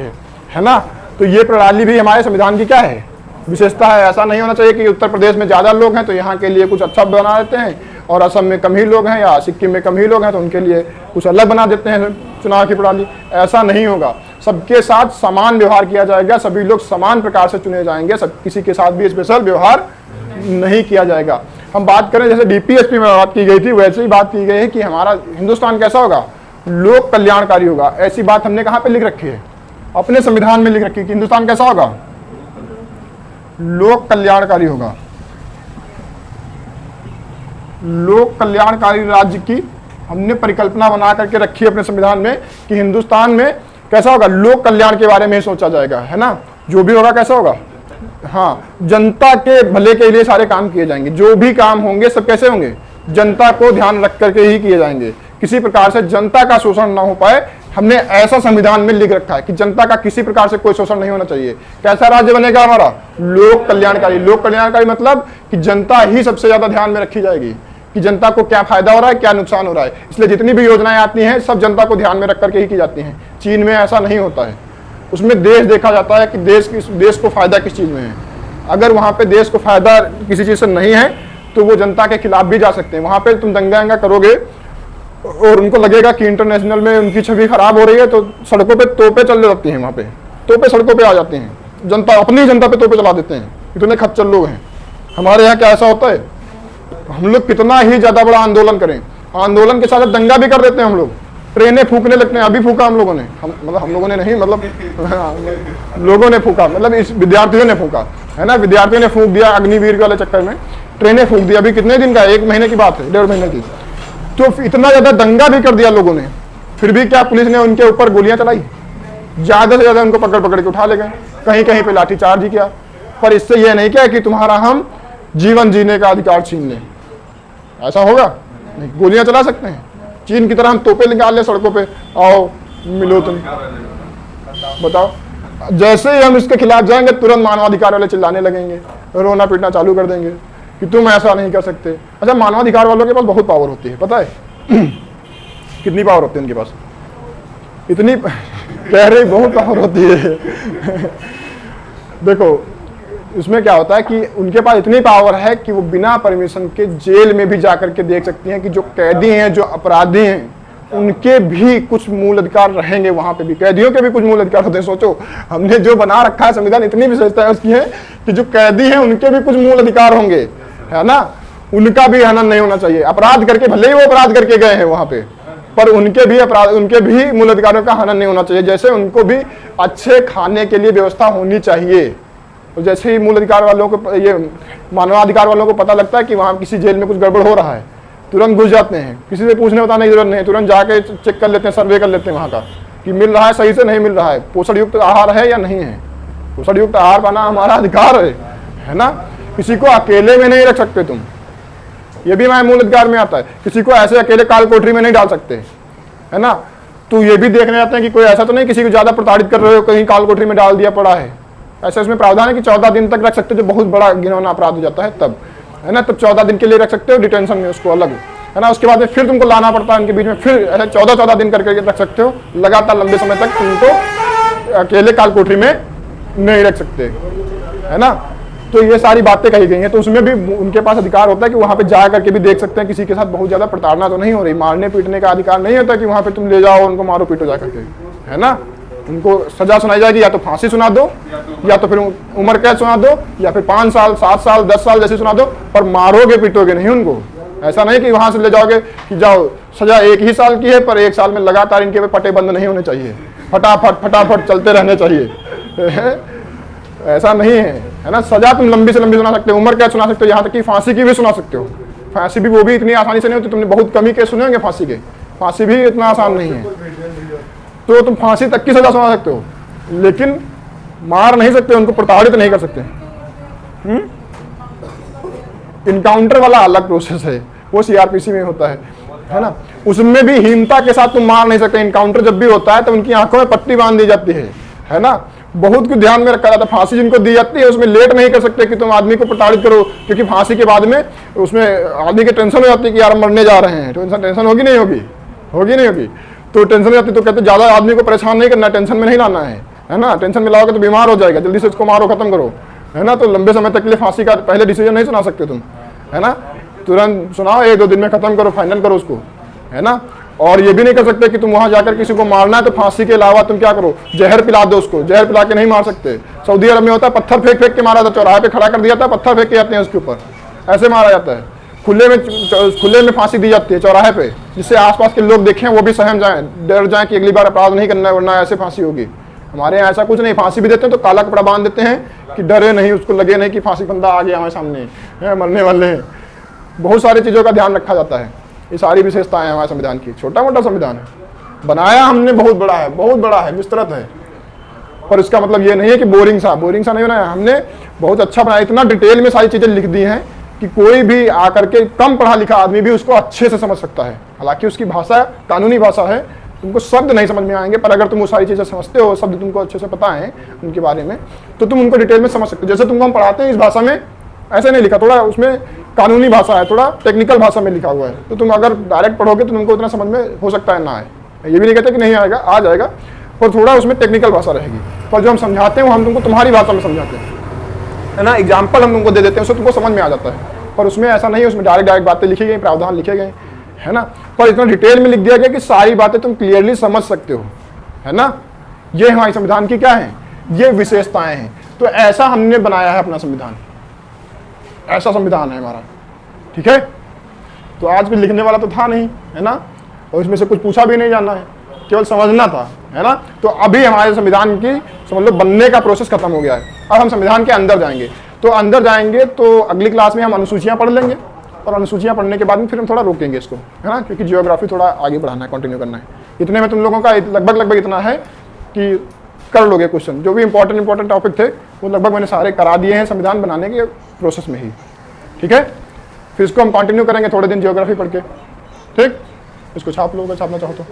है ना। तो ये प्रणाली भी हमारे संविधान की क्या है, विशेषता है। ऐसा नहीं होना चाहिए कि उत्तर प्रदेश में ज़्यादा लोग हैं तो यहाँ के लिए कुछ अच्छा बना देते हैं, और असम में कम ही लोग हैं या सिक्किम में कम ही लोग हैं तो उनके लिए कुछ अलग बना देते हैं चुनाव की प्रणाली। ऐसा नहीं होगा, सबके साथ समान व्यवहार किया जाएगा, सभी लोग समान प्रकार से चुने जाएंगे, सब किसी के साथ भी स्पेशल व्यवहार नहीं किया जाएगा। हम बात करें जैसे डीपीएसपी में बात की गई थी, वैसे ही बात की गई है कि हमारा हिंदुस्तान कैसा होगा, लोक कल्याणकारी होगा। ऐसी बात हमने कहाँ पे लिख रखी है, अपने संविधान में लिख रखी है कि हिंदुस्तान कैसा होगा, लोक कल्याणकारी होगा। लोक कल्याणकारी राज्य की हमने परिकल्पना बना करके रखी है अपने संविधान में कि हिंदुस्तान में कैसा होगा, लोक कल्याण के बारे में सोचा जाएगा, है ना। जो भी होगा कैसा होगा, हाँ, जनता के भले के लिए सारे काम किए जाएंगे, जो भी काम होंगे सब कैसे होंगे, जनता को ध्यान रख करके ही किए जाएंगे, किसी प्रकार से जनता का शोषण ना हो पाए। हमने ऐसा संविधान में लिख रखा है कि जनता का किसी प्रकार से कोई शोषण नहीं होना चाहिए। कैसा राज्य बनेगा हमारा, लोक कल्याणकारी। लोक कल्याणकारी मतलब कि जनता ही सबसे ज्यादा ध्यान में रखी जाएगी कि जनता को क्या फायदा हो रहा है, क्या नुकसान हो रहा है। इसलिए जितनी भी योजनाएं आती हैं सब जनता को ध्यान में रख करके ही की जाती हैं। चीन में ऐसा नहीं होता है, उसमें देश देखा जाता है कि देश को फायदा किस चीज में है। अगर वहाँ पे देश को फायदा किसी चीज से नहीं है तो वो जनता के खिलाफ भी जा सकते हैं। वहाँ पे तुम दंगा करोगे और उनको लगेगा कि इंटरनेशनल में उनकी छवि खराब हो रही है तो सड़कों पे तोपे चलने लगती हैं, वहाँ पे तोपे सड़कों पे आ जाते हैं, जनता अपनी जनता पे तोपे चला देते हैं, इतने खच्चर लोग हैं। हमारे यहाँ क्या ऐसा होता है, हम लोग कितना ही ज्यादा बड़ा आंदोलन करें, आंदोलन के साथ दंगा भी कर देते हैं हम लोग, ट्रेनें फूकने लगते हैं। अभी फूका हम लोगों ने, हम लोगों ने नहीं, मतलब लोगों ने फूका, मतलब इस विद्यार्थियों ने फूका, है ना। विद्यार्थियों ने फूक दिया अग्निवीर वाले चक्कर में, ट्रेनें फूक दी। अभी कितने दिन का, 1 महीने की बात है, 1.5 महीने की। तो इतना ज्यादा दंगा भी कर दिया लोगों ने, फिर भी क्या पुलिस ने उनके ऊपर गोलियां चलाई, ज्यादा से ज्यादा उनको पकड़ के उठा ले गए, कहीं कहीं पे लाठीचार्ज ही किया। पर इससे यह नहीं किया कि तुम्हारा हम जीवन जीने का अधिकार छीन लें, ऐसा होगा नहीं। गोलियां चला सकते हैं, चीन की तरह हम तोपे निकाल लें सड़कों पे, आओ मिलो तुम, बताओ। जैसे ही हम इसके खिलाफ जाएंगे तुरंत मानवाधिकार वाले चिल्लाने लगेंगे, रोना पीटना चालू कर देंगे कि तुम ऐसा नहीं कर सकते। अच्छा, मानवाधिकार वालों के पास बहुत पावर होती है, पता है कितनी पावर होती है उनके पास, इतनी कह रही बहुत पावर होती है देखो इसमें क्या होता है कि उनके पास इतनी पावर है कि वो बिना परमिशन के जेल में भी जाकर के देख सकती हैं कि जो कैदी हैं, जो अपराधी हैं, उनके भी कुछ मूल अधिकार रहेंगे। वहां पे भी कैदियों के भी कुछ मूल अधिकार होते हैं। सोचो, हमने जो बना रखा है संविधान, इतनी विशेषता है उसकी है कि जो कैदी हैं उनके भी कुछ मूल अधिकार होंगे, है ना। उनका भी हनन नहीं होना चाहिए। अपराध करके, भले ही वो अपराध करके गए हैं वहां पे, पर उनके भी मूल अधिकारों का हनन नहीं होना चाहिए। जैसे उनको भी अच्छे खाने के लिए व्यवस्था होनी चाहिए। तो जैसे ही मूल अधिकार वालों को, ये मानवाधिकार वालों को पता लगता है कि वहाँ किसी जेल में कुछ गड़बड़ हो रहा है, तुरंत घुस जाते हैं, किसी से पूछने बताने की जरूरत नहीं, तुरंत जाके चेक कर लेते हैं, सर्वे कर लेते हैं वहाँ का कि मिल रहा है सही से, नहीं मिल रहा है, पोषण युक्त आहार है या नहीं है। पोषण युक्त आहार पाना हमारा अधिकार है ना। किसी को अकेले में नहीं रख सकते तुम, ये भी हमारे मूल अधिकार में आता है। किसी को ऐसे अकेले काल कोठरी में नहीं डाल सकते, है ना। तो ये भी देखने जाते हैं कि कोई ऐसा तो नहीं किसी को ज्यादा प्रताड़ित कर रहे हो, कहीं काल कोठरी में डाल दिया पड़ा है। ऐसे उसमें प्रावधान है कि 14 दिन तक रख सकते, जो बहुत बड़ा घिनौना अपराध हो जाता है तब। है ना, तब 14 दिन के लिए रख सकते हो डिटेंशन में उसको अलग, है ना। उसके बाद में फिर तुमको लाना पड़ता है उनके बीच में, फिर ऐसे 14-14 दिन करके रख सकते हो लगातार लंबे समय तक, तुमको अकेले काल कोठरी में नहीं रख सकते, है ना। तो ये सारी बातें कही गई हैं, तो उसमें भी उनके पास अधिकार होता है कि वहाँ पे जा करके भी देख सकते हैं किसी के साथ बहुत ज़्यादा प्रताड़ना तो नहीं हो रही। मारने पीटने का अधिकार नहीं होता कि वहाँ पे तुम ले जाओ उनको मारो पीटो जा करके, है ना। उनको सजा सुनाई जाएगी, या तो फांसी सुना दो, या तो फिर उम्र कैद सुना दो, या फिर 5 साल 7 साल 10 साल जैसे सुना दो, पर मारोगे पीटोगे नहीं उनको। ऐसा नहीं कि वहाँ से ले जाओगे कि जाओ सजा 1 ही साल की है, पर 1 साल में लगातार इनके पट्टे बंद नहीं होने चाहिए, फटाफट फटाफट चलते रहने चाहिए। ऐसा नहीं है ना। सजा तुम लंबी से लंबी सुना सकते हो, उम्र कैद सुना सकते हो, यहाँ तक कि फांसी की भी सुना सकते हो। फांसी भी वो भी इतनी आसानी से नहीं होती, तुमने बहुत कम ही केस सुने होंगे फांसी के, फांसी भी इतना आसान नहीं है। तो तुम फांसी तक की सजा सुना सकते हो, लेकिन मार नहीं सकते, उनको प्रताड़ित नहीं कर सकते। इनकाउंटर वाला अलग प्रोसेस है, वो सीआरपीसी में होता है ना। उसमें भी हीनता के साथ तुम मार नहीं सकते। इनकाउंटर जब भी होता है तो उनकी आंखों में पट्टी बांध दी जाती है ना। बहुत कुछ ध्यान में रखा जाता है। फांसी जिनको दी जाती है उसमें लेट नहीं कर सकते कि तुम आदमी को प्रताड़ित करो, क्योंकि फांसी के बाद में उसमें आदमी की टेंशन हो जाती है कि यार मरने जा रहे हैं, तो टेंशन होगी नहीं होगी, होगी नहीं होगी, तो टेंशन हो जाती है। तो कहते ज्यादा आदमी को परेशान नहीं करना, टेंशन में नहीं लाना है ना। टेंशन में लाओगे तो बीमार हो जाएगा, जल्दी से उसको मारो, खत्म करो, है ना। तो लंबे समय तक के लिए फांसी का पहले डिसीजन नहीं सुना सकते तुम, है ना। तुरंत सुनाओ, 1-2 दिन में खत्म करो, फाइनल करो उसको, है ना। और ये भी नहीं कर सकते कि तुम वहां जाकर किसी को मारना है तो फांसी के अलावा तुम क्या करो, जहर पिला दो उसको। जहर पिला के नहीं मार सकते। सऊदी अरब में होता है पत्थर फेंक फेंक के मारा जाता है, चौराहे पे खड़ा कर दिया था, पत्थर फेंक के जाते हैं उसके ऊपर, ऐसे मारा जाता है। खुले में फांसी दी जाती है चौराहे पे, जिससे आसपास के लोग देखें वो भी सहम जाएं, डर जाएं कि अगली बार अपराध नहीं करना है, वरना ऐसे फांसी होगी। हमारे यहाँ ऐसा कुछ नहीं, फांसी भी देते हैं तो काला कपड़ा बांध देते हैं कि डरे नहीं, उसको लगे नहीं कि फांसी बंदा आ गया हमारे सामने है, मरने वाले हैं। बहुत सारी चीज़ों का ध्यान रखा जाता है। ये सारी विशेषताएं हैं हमारे संविधान की। छोटा मोटा संविधान है, बनाया हमने बहुत बड़ा है, बहुत बड़ा है, विस्तृत है, पर इसका मतलब ये नहीं है कि बोरिंग सा नहीं बनाया हमने, बहुत अच्छा बनाया। इतना डिटेल में सारी चीज़ें लिख दी हैं कि कोई भी आकर के कम पढ़ा लिखा आदमी भी उसको अच्छे से समझ सकता है। हालांकि उसकी भाषा कानूनी भाषा है, तुमको शब्द नहीं समझ में आएंगे, पर अगर तुम वो सारी चीज़ें समझते हो, शब्द तुमको अच्छे से पता है उनके बारे में, तो तुम उनको डिटेल में समझ सकते हो। जैसे तुमको हम पढ़ाते हैं इस भाषा में, ऐसे नहीं लिखा, थोड़ा उसमें कानूनी भाषा है, थोड़ा टेक्निकल भाषा में लिखा हुआ है। तो तुम अगर डायरेक्ट पढ़ोगे तो तुमको उतना समझ में हो सकता है ना आए, ये भी नहीं कहते कि नहीं आएगा, आ जाएगा, पर थोड़ा उसमें टेक्निकल भाषा रहेगी। पर जो हम समझाते हैं वो हम तुमको तुम्हारी भाषा में समझाते हैं, है ना। एग्जाम्पल हम तुमको दे देते हैं, उससे तुमको समझ में आ जाता है। पर उसमें ऐसा नहीं है, उसमें डायरेक्ट बातें लिखी गई, प्रावधान लिखे गए, है ना। पर इतना डिटेल में लिख दिया गया कि सारी बातें तुम क्लियरली समझ सकते हो, है ना। ये हमारे संविधान की क्या है, ये विशेषताएं हैं। तो ऐसा हमने बनाया है अपना संविधान, ऐसा संविधान है हमारा, ठीक है। तो आज भी लिखने वाला तो था नहीं, है ना, और इसमें से कुछ पूछा भी नहीं जाना है, केवल समझना था, है ना। तो अभी हमारे संविधान की समझ लो बनने का प्रोसेस खत्म हो गया है। अब हम संविधान के अंदर जाएंगे, तो अंदर जाएंगे तो अगली क्लास में हम अनुसूचियां पढ़ लेंगे, और अनुसूचियां पढ़ने के बाद में फिर हम थोड़ा रोकेंगे इसको, है ना, क्योंकि जियोग्राफी थोड़ा आगे बढ़ाना है, कंटिन्यू करना है। इतने में तुम लोगों का लगभग इतना है कि कर लोगे क्वेश्चन। जो भी इंपॉर्टेंट टॉपिक थे वो लगभग मैंने सारे करा दिए हैं संविधान बनाने के प्रोसेस में ही, ठीक है। फिर इसको हम कंटिन्यू करेंगे थोड़े दिन जियोग्राफी पढ़ के, ठीक। इसको छाप लो अगर छापना चाहो तो।